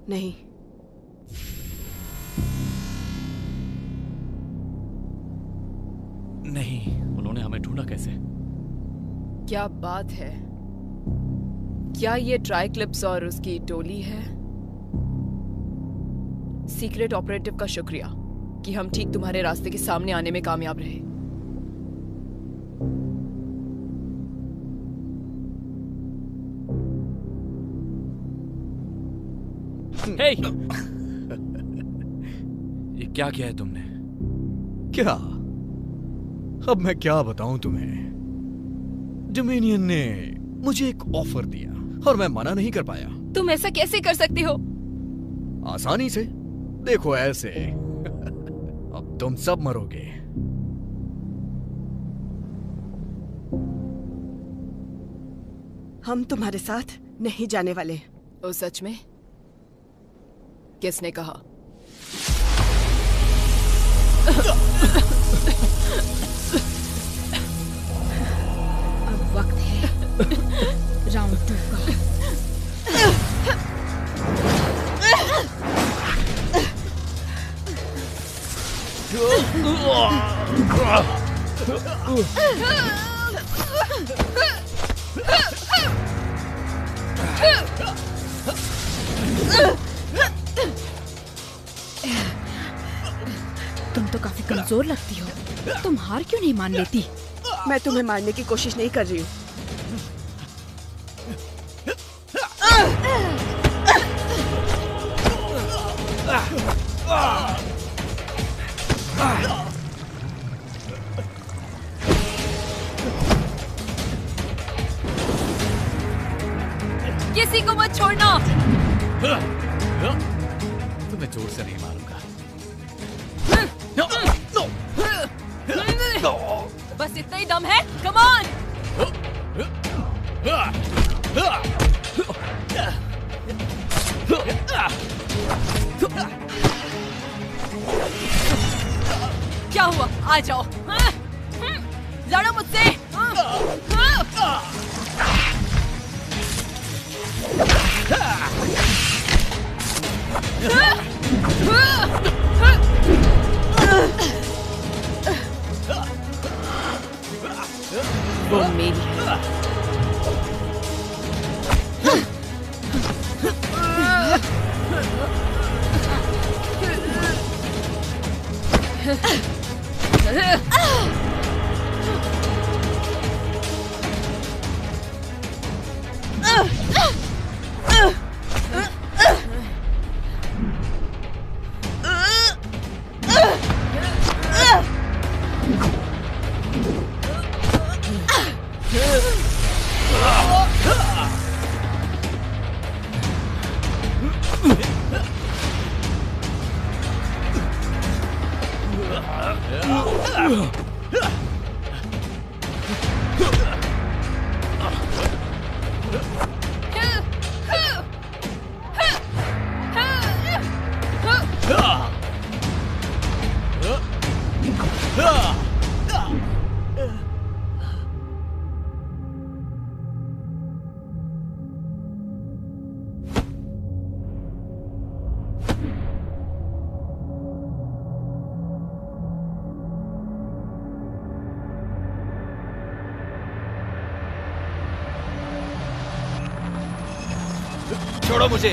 नहीं, नहीं। उन्होंने हमें ढूंढा कैसे? क्या बात है? क्या ये ट्राइक्लिप्स और उसकी टोली है? सीक्रेट ऑपरेटिव का शुक्रिया कि हम ठीक तुम्हारे रास्ते के सामने आने में कामयाब रहे। हे! ये क्या किया है तुमने? क्या? अब मैं क्या बताऊं तुम्हें? डोमिनियन ने मुझे एक ऑफर दिया और मैं मना नहीं कर पाया। तुम ऐसा कैसे कर सकते हो? आसानी से। देखो ऐसे। अब तुम सब मरोगे। हम तुम्हारे साथ नहीं जाने वाले। ओ सच में? किसने कहा? अब वक्त है राउंड 2 का। तुम तो काफी कमजोर लगती हो। तुम हार क्यों नहीं मान लेती? मैं तुम्हें मारने की कोशिश नहीं कर रही हूँ। किसी को मत छोड़ना। तुम्हें जोर से नहीं मारूंगा। बस इतना ही दम है। Come on. क्या हुआ? आ जाओ, लड़ो मुझसे। वो मेरी है। छोड़ो मुझे।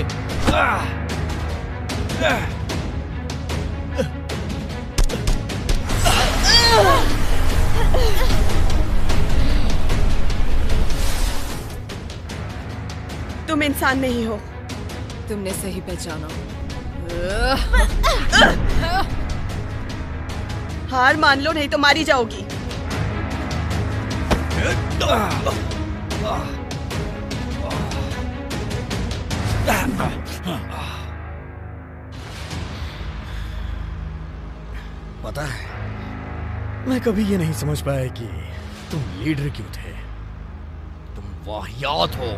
तुम इंसान नहीं हो। तुमने सही पहचाना। हार मान लो, नहीं तो मारी जाओगी। पता है, मैं कभी ये नहीं समझ पाया कि तुम लीडर क्यों थे। तुम वाहियात हो।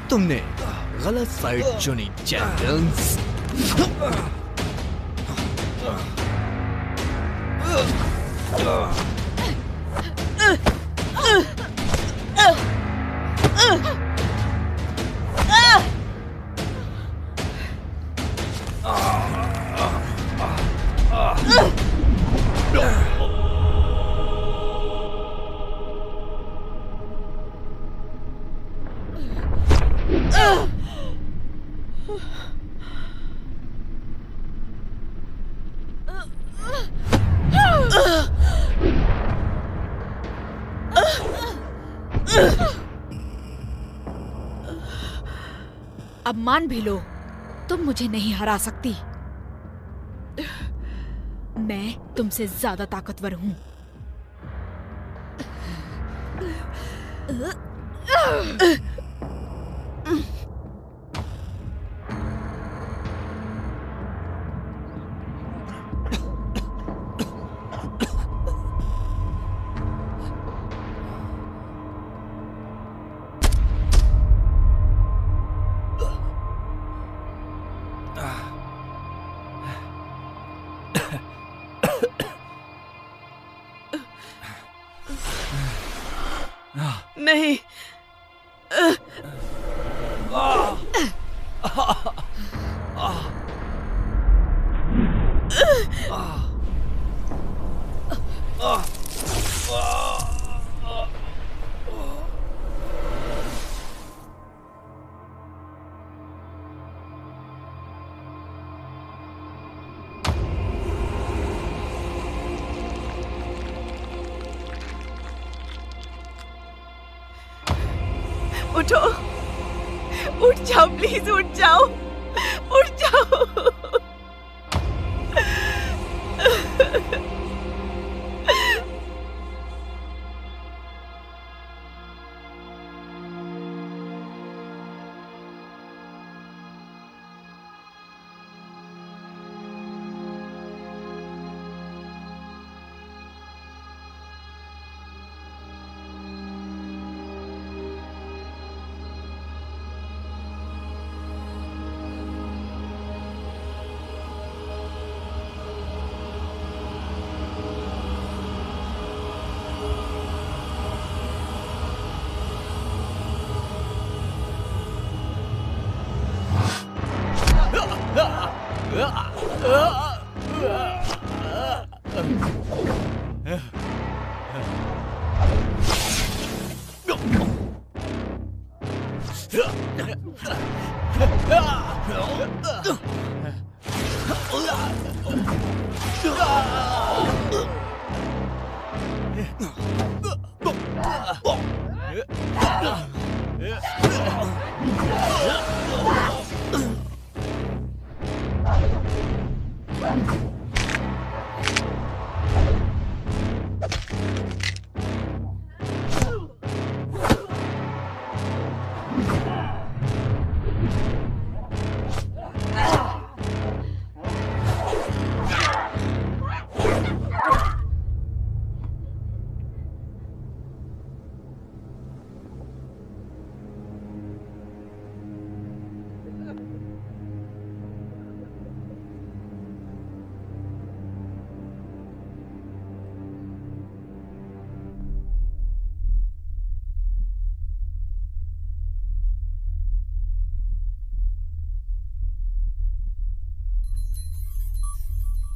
तुमने गलत साइड चुनी चैंपियंस। अब मान भी लो, तुम मुझे नहीं हरा सकती। मैं तुमसे ज्यादा ताकतवर हूं। नहीं। उठो, उठ जाओ प्लीज, उठ जाओ, उठ जाओ।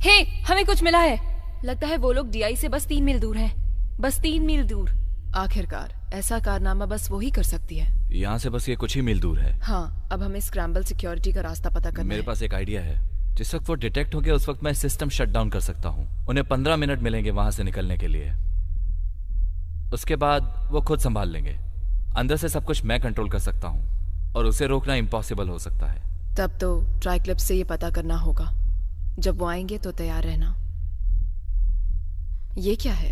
हे, हमें कुछ मिला है। लगता है वो लोग डीआई से बस 3 मील दूर हैं। बस 3 मील दूर। आखिरकार ऐसा कारनामा बस वो ही कर सकती है। यहाँ से बस ये कुछ ही मील दूर है। हाँ, अब हमें स्क्रैम्बल सिक्योरिटी का रास्ता पता करना मेरे है। पास एक आइडिया है। जिस वक्त वो डिटेक्ट हो गया उस वक्त मैं सिस्टम शट डाउन कर सकता हूँ। उन्हें 15 मिनट मिलेंगे वहां से निकलने के लिए। उसके बाद वो खुद संभाल लेंगे। अंदर से सब कुछ मैं कंट्रोल कर सकता हूँ और उसे रोकना इम्पॉसिबल हो सकता है। तब तो ट्राइक्लिप्स से ये पता करना होगा। जब वो आएंगे तो तैयार रहना। ये क्या है?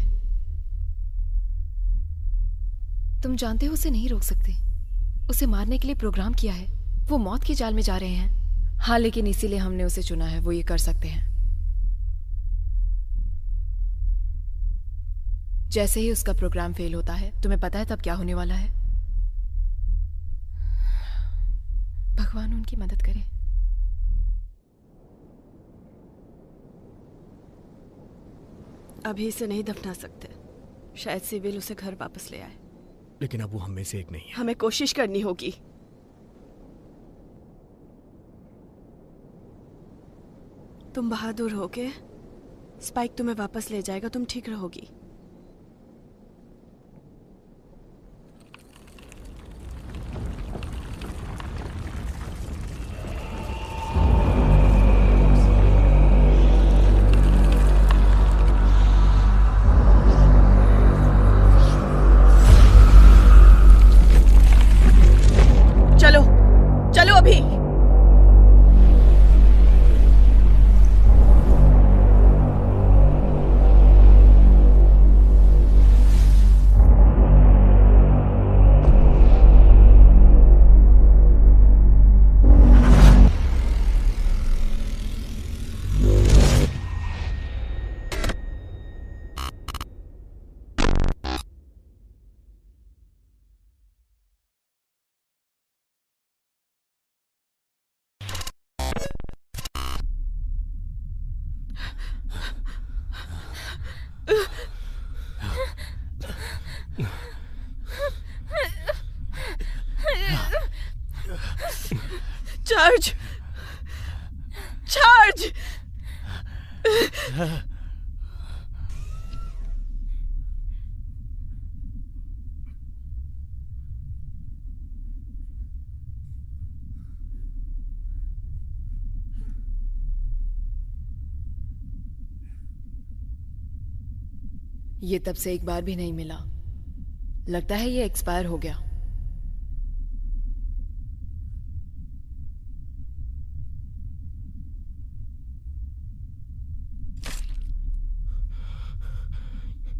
तुम जानते हो उसे नहीं रोक सकते। उसे मारने के लिए प्रोग्राम किया है। वो मौत की जाल में जा रहे हैं। हाँ, लेकिन इसीलिए हमने उसे चुना है। वो ये कर सकते हैं। जैसे ही उसका प्रोग्राम फेल होता है, तुम्हें पता है तब क्या होने वाला है? भगवान उनकी मदद करे। अभी इसे नहीं दफना सकते। शायद सिविल उसे घर वापस ले आए। लेकिन अब वो हम में से एक नहीं है। हमें कोशिश करनी होगी। तुम बहादुर हो के स्पाइक तुम्हें वापस ले जाएगा। तुम ठीक रहोगी। चलो चलो अभी। Charge charge. ये तब से एक बार भी नहीं मिला। लगता है ये एक्सपायर हो गया।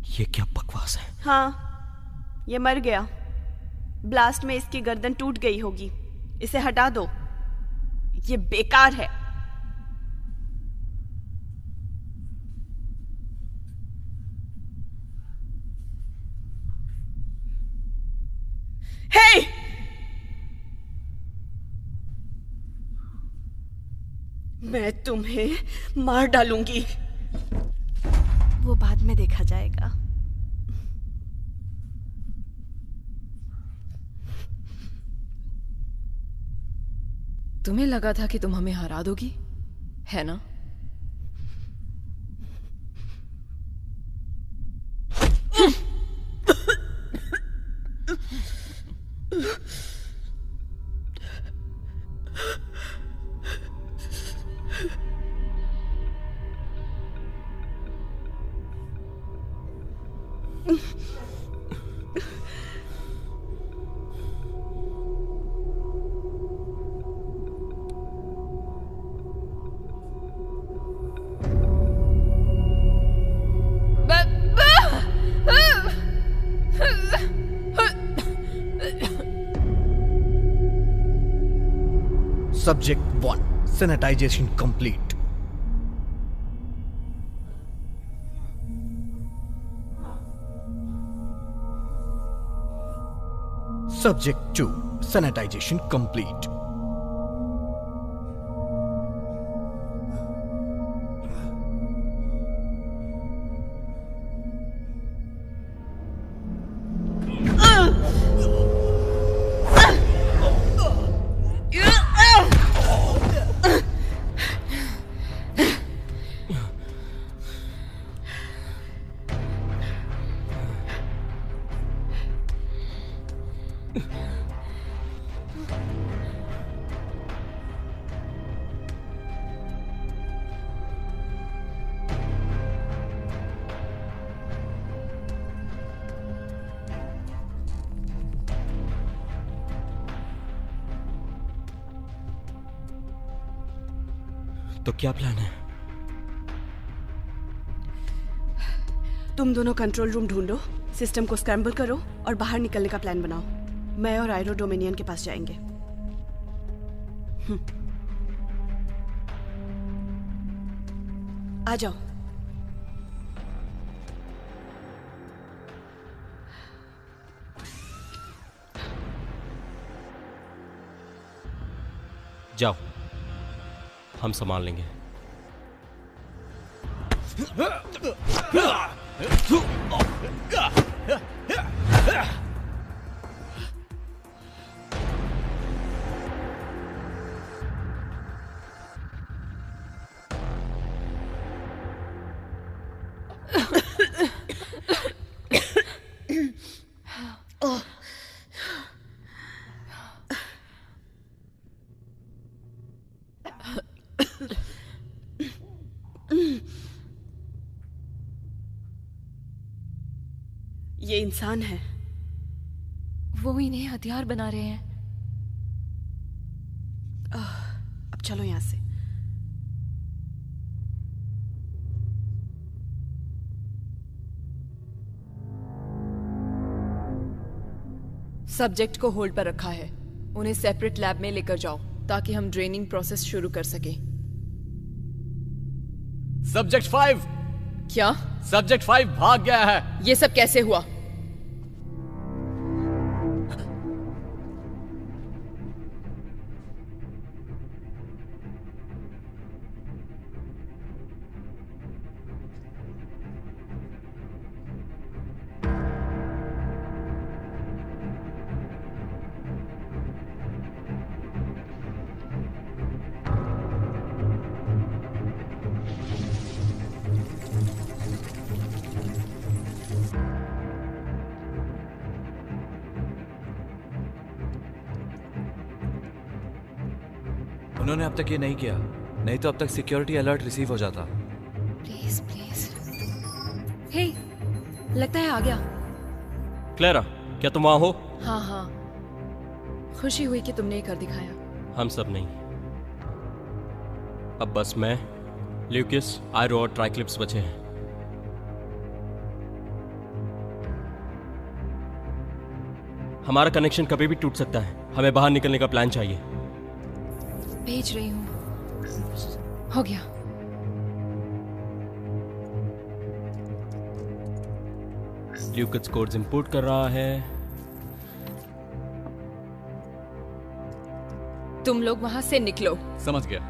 ये क्या बकवास है? हाँ, ये मर गया। ब्लास्ट में इसकी गर्दन टूट गई होगी। इसे हटा दो, ये बेकार है। हे! मैं तुम्हें मार डालूंगी। वो बाद में देखा जाएगा। तुम्हें लगा था कि तुम हमें हरा दोगी, है ना? Subject 1. Sanitization complete. Subject 2. Sanitization complete. तो क्या प्लान है? तुम दोनों कंट्रोल रूम ढूंढो, सिस्टम को स्क्रैम्बल करो और बाहर निकलने का प्लान बनाओ। मैं और आयरो डोमिनियन के पास जाएंगे। आ जाओ। जाओ, हम संभाल लेंगे। ये इंसान है। वो इन्हें हथियार बना रहे हैं। अब चलो यहां से। सब्जेक्ट को होल्ड पर रखा है। उन्हें सेपरेट लैब में लेकर जाओ ताकि हम ड्रेनिंग प्रोसेस शुरू कर सकें। सब्जेक्ट 5। क्या? सब्जेक्ट 5 भाग गया है। ये सब कैसे हुआ? उन्होंने अब तक ये नहीं किया, नहीं तो अब तक सिक्योरिटी अलर्ट रिसीव हो जाता। Please please. हे, लगता है आ गया। क्लेरा, क्या तुम वहां हो? हाँ हाँ, खुशी हुई कि तुमने ये कर दिखाया। हम सब नहीं, अब बस मैं, ल्यूकिस, आयरो और ट्राइक्लिप्स बचे हैं। हमारा कनेक्शन कभी भी टूट सकता है, हमें बाहर निकलने का प्लान चाहिए। भेज रही हूँ। हो गया। ल्यूकिस कोड्स इंपोर्ट कर रहा है। तुम लोग वहां से निकलो। समझ गया।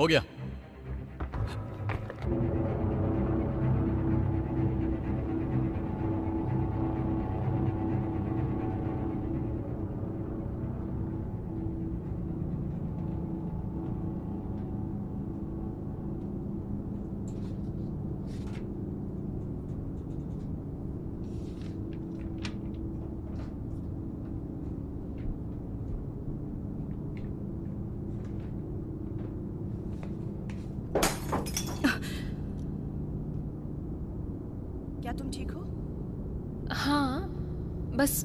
हो गया। क्या तुम ठीक हो? हाँ, बस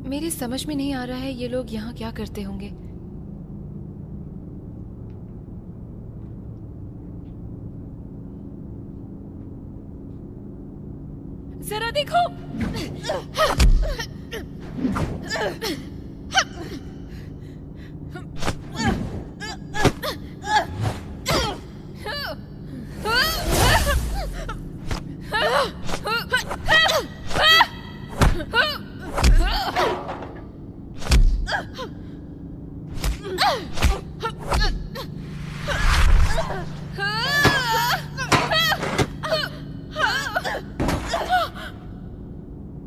मेरे समझ में नहीं आ रहा है ये लोग यहाँ क्या करते होंगे। जरा देखो।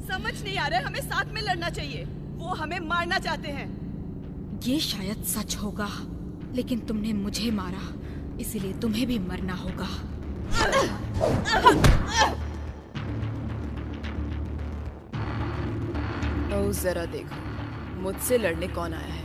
समझ नहीं आ रहा है, हमें साथ में लड़ना चाहिए। वो हमें मारना चाहते हैं। ये शायद सच होगा, लेकिन तुमने मुझे मारा, इसीलिए तुम्हें भी मरना होगा। ओ जरा देखो, मुझसे लड़ने कौन आया है।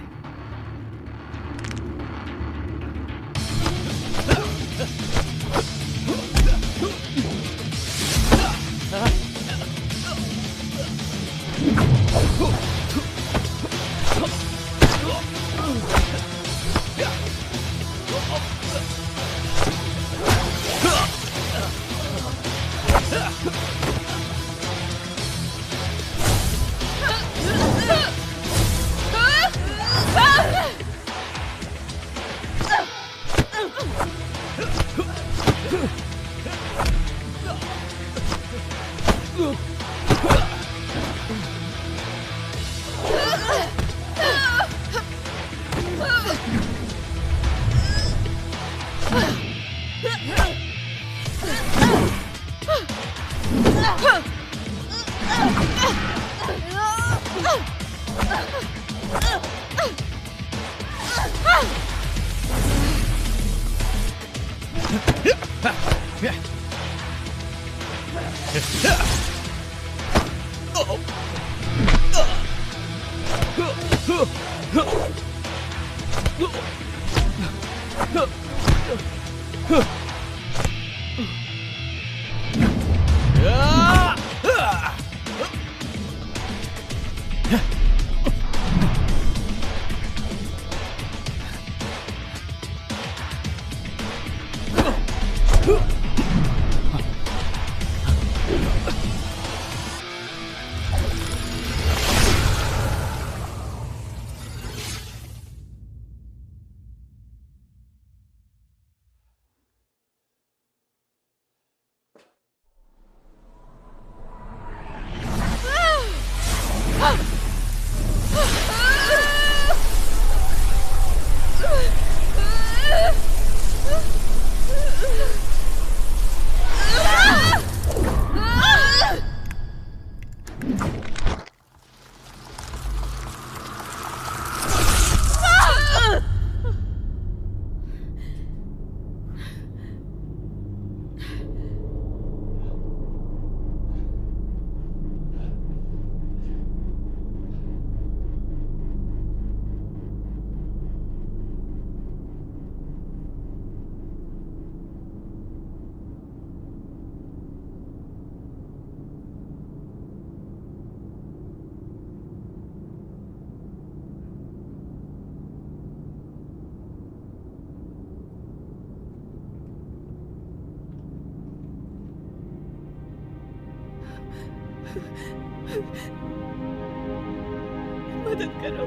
मदद करो,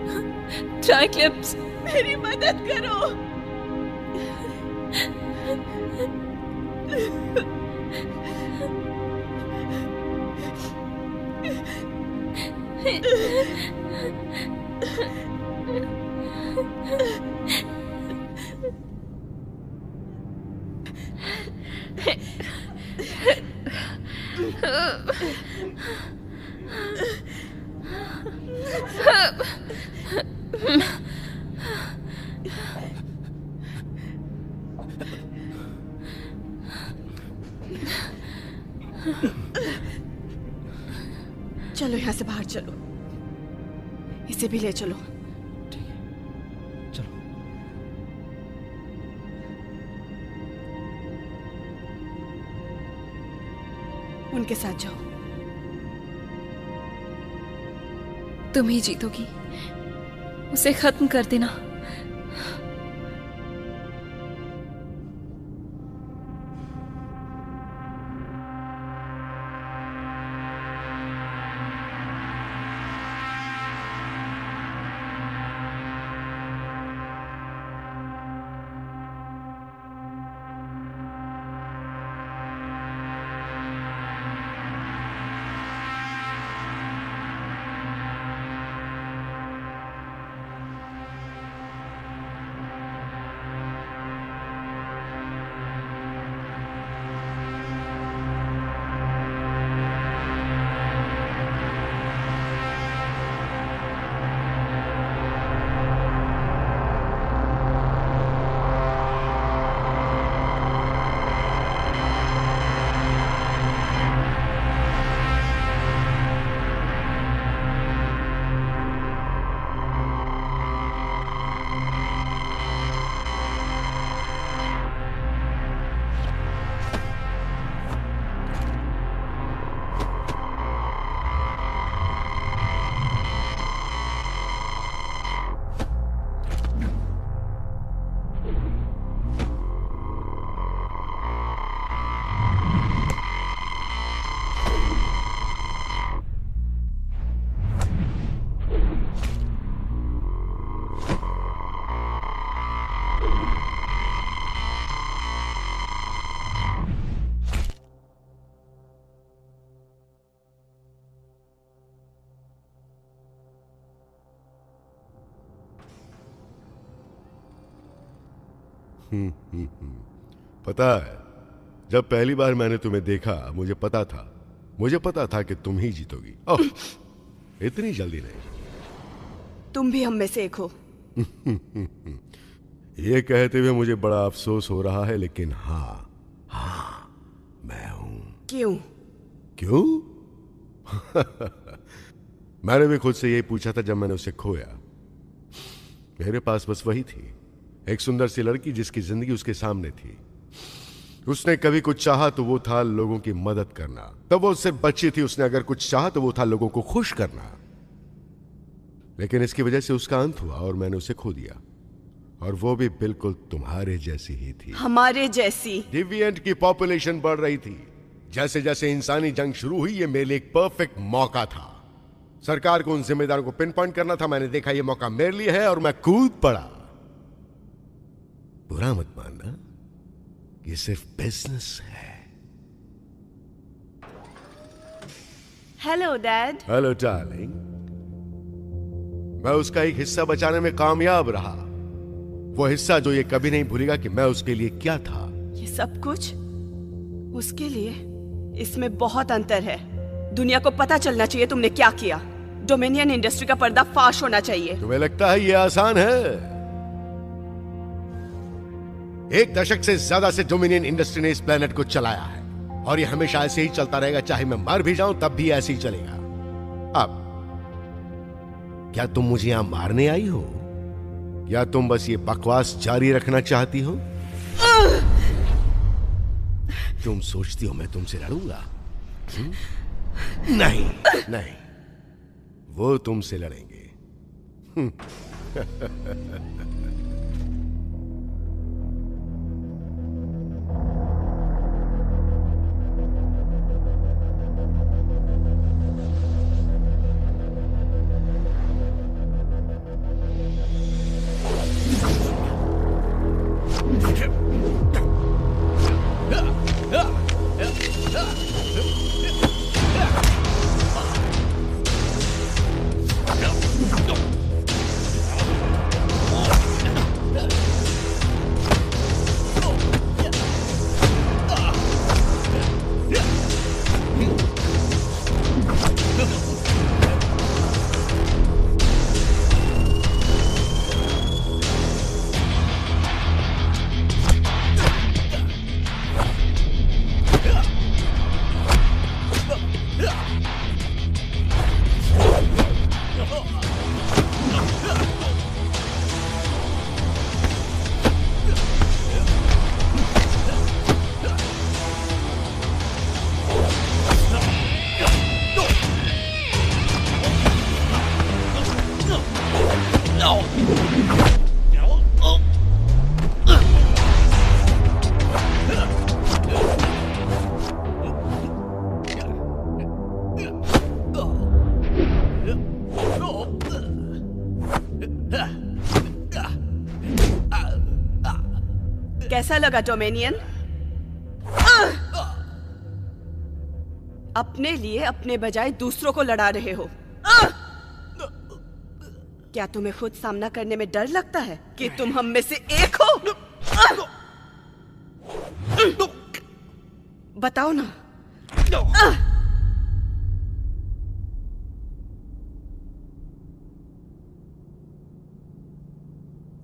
ट्राइक्लिप्स, मेरी मदद करो। चलो यहाँ से बाहर चलो, इसे भी ले चलो। ठीक है, चलो। उनके साथ जाओ। तुम ही जीतोगी, उसे खत्म कर देना। पता है, जब पहली बार मैंने तुम्हें देखा मुझे पता था कि तुम ही जीतोगी। ओह, इतनी जल्दी नहीं। तुम भी हम में से एक हो। ये कहते हुए मुझे बड़ा अफसोस हो रहा है, लेकिन हाँ मैं हूं। क्यों? मैंने भी खुद से यही पूछा था जब मैंने उसे खोया। मेरे पास बस वही थी, एक सुंदर सी लड़की जिसकी जिंदगी उसके सामने थी। उसने कभी कुछ चाहा तो वो था लोगों की मदद करना। तब वो सिर्फ बच्ची थी, उसने अगर कुछ चाहा तो वो था लोगों को खुश करना। लेकिन इसकी वजह से उसका अंत हुआ और मैंने उसे खो दिया, और वो भी बिल्कुल तुम्हारे जैसी ही थी। हमारे जैसी? डिविएंट की पॉपुलेशन बढ़ रही थी। जैसे जैसे इंसानी जंग शुरू हुई, ये मेरे लिए एक परफेक्ट मौका था। सरकार को उन जिम्मेदारों को पिन पॉइंट करना था। मैंने देखा ये मौका मेरे लिए है और मैं कूद पड़ा। बुरा मत मानना, ये सिर्फ बिजनेस है। Hello dad. Hello darling. मैं उसका एक हिस्सा बचाने में कामयाब रहा, वो हिस्सा जो ये कभी नहीं भूलेगा कि मैं उसके लिए क्या था। ये सब कुछ उसके लिए? इसमें बहुत अंतर है। दुनिया को पता चलना चाहिए तुमने क्या किया। डोमिनियन इंडस्ट्री का पर्दा फाश होना चाहिए। तुम्हें लगता है ये आसान है? 1 दशक से ज्यादा से डोमिनियन इंडस्ट्री ने इस प्लेनेट को चलाया है, और ये हमेशा ऐसे ही चलता रहेगा। चाहे मैं मर भी जाऊं तब भी ऐसे ही चलेगा। अब क्या तुम मुझे यहां मारने आई हो, या तुम बस ये बकवास जारी रखना चाहती हो? तुम सोचती हो मैं तुमसे लड़ूंगा? नहीं नहीं, वो तुमसे लड़ेंगे। कैसा लगा डोमेनियन? अपने लिए अपने बजाय दूसरों को लड़ा रहे हो। क्या तुम्हें खुद सामना करने में डर लगता है कि तुम हम में से एक हो? बताओ ना।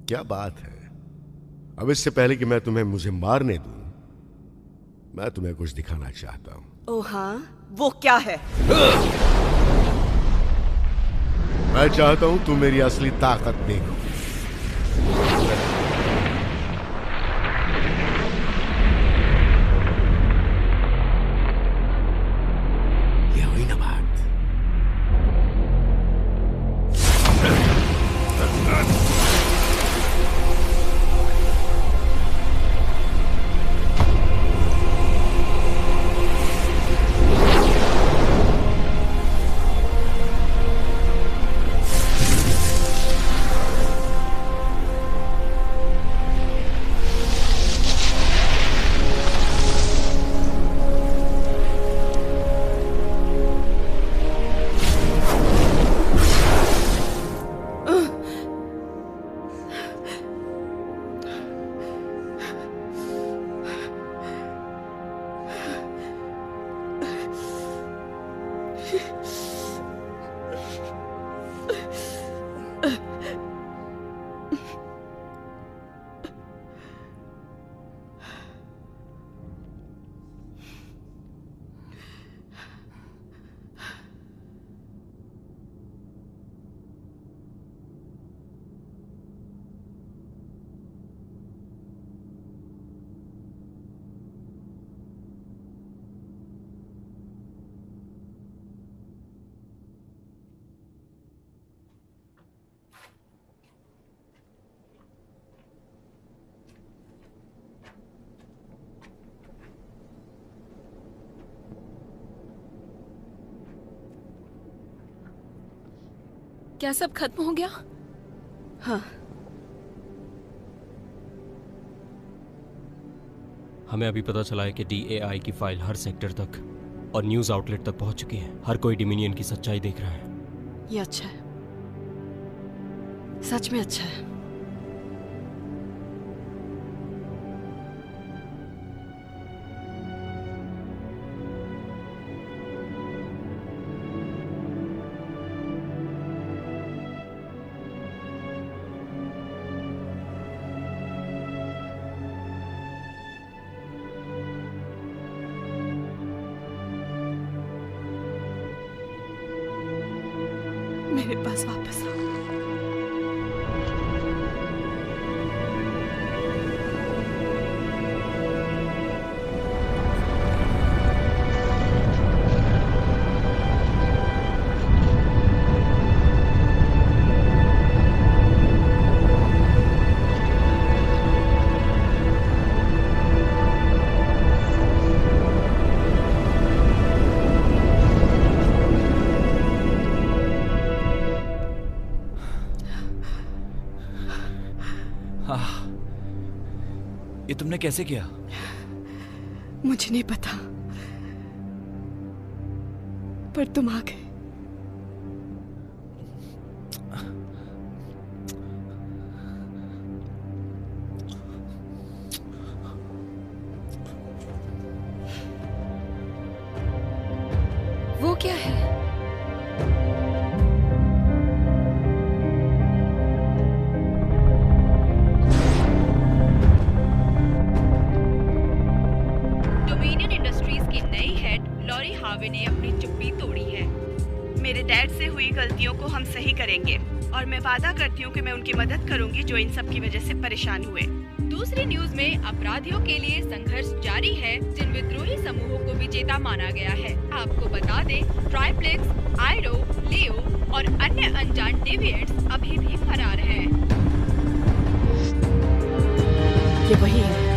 क्या बात है? अब इससे पहले कि मैं तुम्हें मुझे मारने दूं, मैं तुम्हें कुछ दिखाना चाहता हूं। ओ हाँ, वो क्या है? मैं चाहता हूं तुम मेरी असली ताकत देखो। ये हुई ना बात। क्या सब खत्म हो गया? हाँ। हमें अभी पता चला है कि DAI की फाइल हर सेक्टर तक और न्यूज आउटलेट तक पहुंच चुकी है। हर कोई डोमिनियन की सच्चाई देख रहा है। ये अच्छा है, सच में अच्छा है। मेरे पास वापस आओ। ये तुमने कैसे किया? मुझे नहीं पता, पर तुम आ गए। वो क्या है? डोमिनियन इंडस्ट्रीज की नई हेड लॉरी हार्वे ने अपनी चुप्पी तोड़ी है। मेरे डैड से हुई गलतियों को हम सही करेंगे और मैं वादा करती हूँ कि मैं उनकी मदद करूंगी जो इन सब की वजह से परेशान हुए। दूसरी न्यूज में अपराधियों के लिए संघर्ष जारी है, जिन विद्रोही समूहों को विजेता माना गया है। आपको बता दें, ट्राइप्लेक्स, आयरो, लियो और अन्य अनजान डेविएंट्स अभी भी फरार हैं। ये वही है।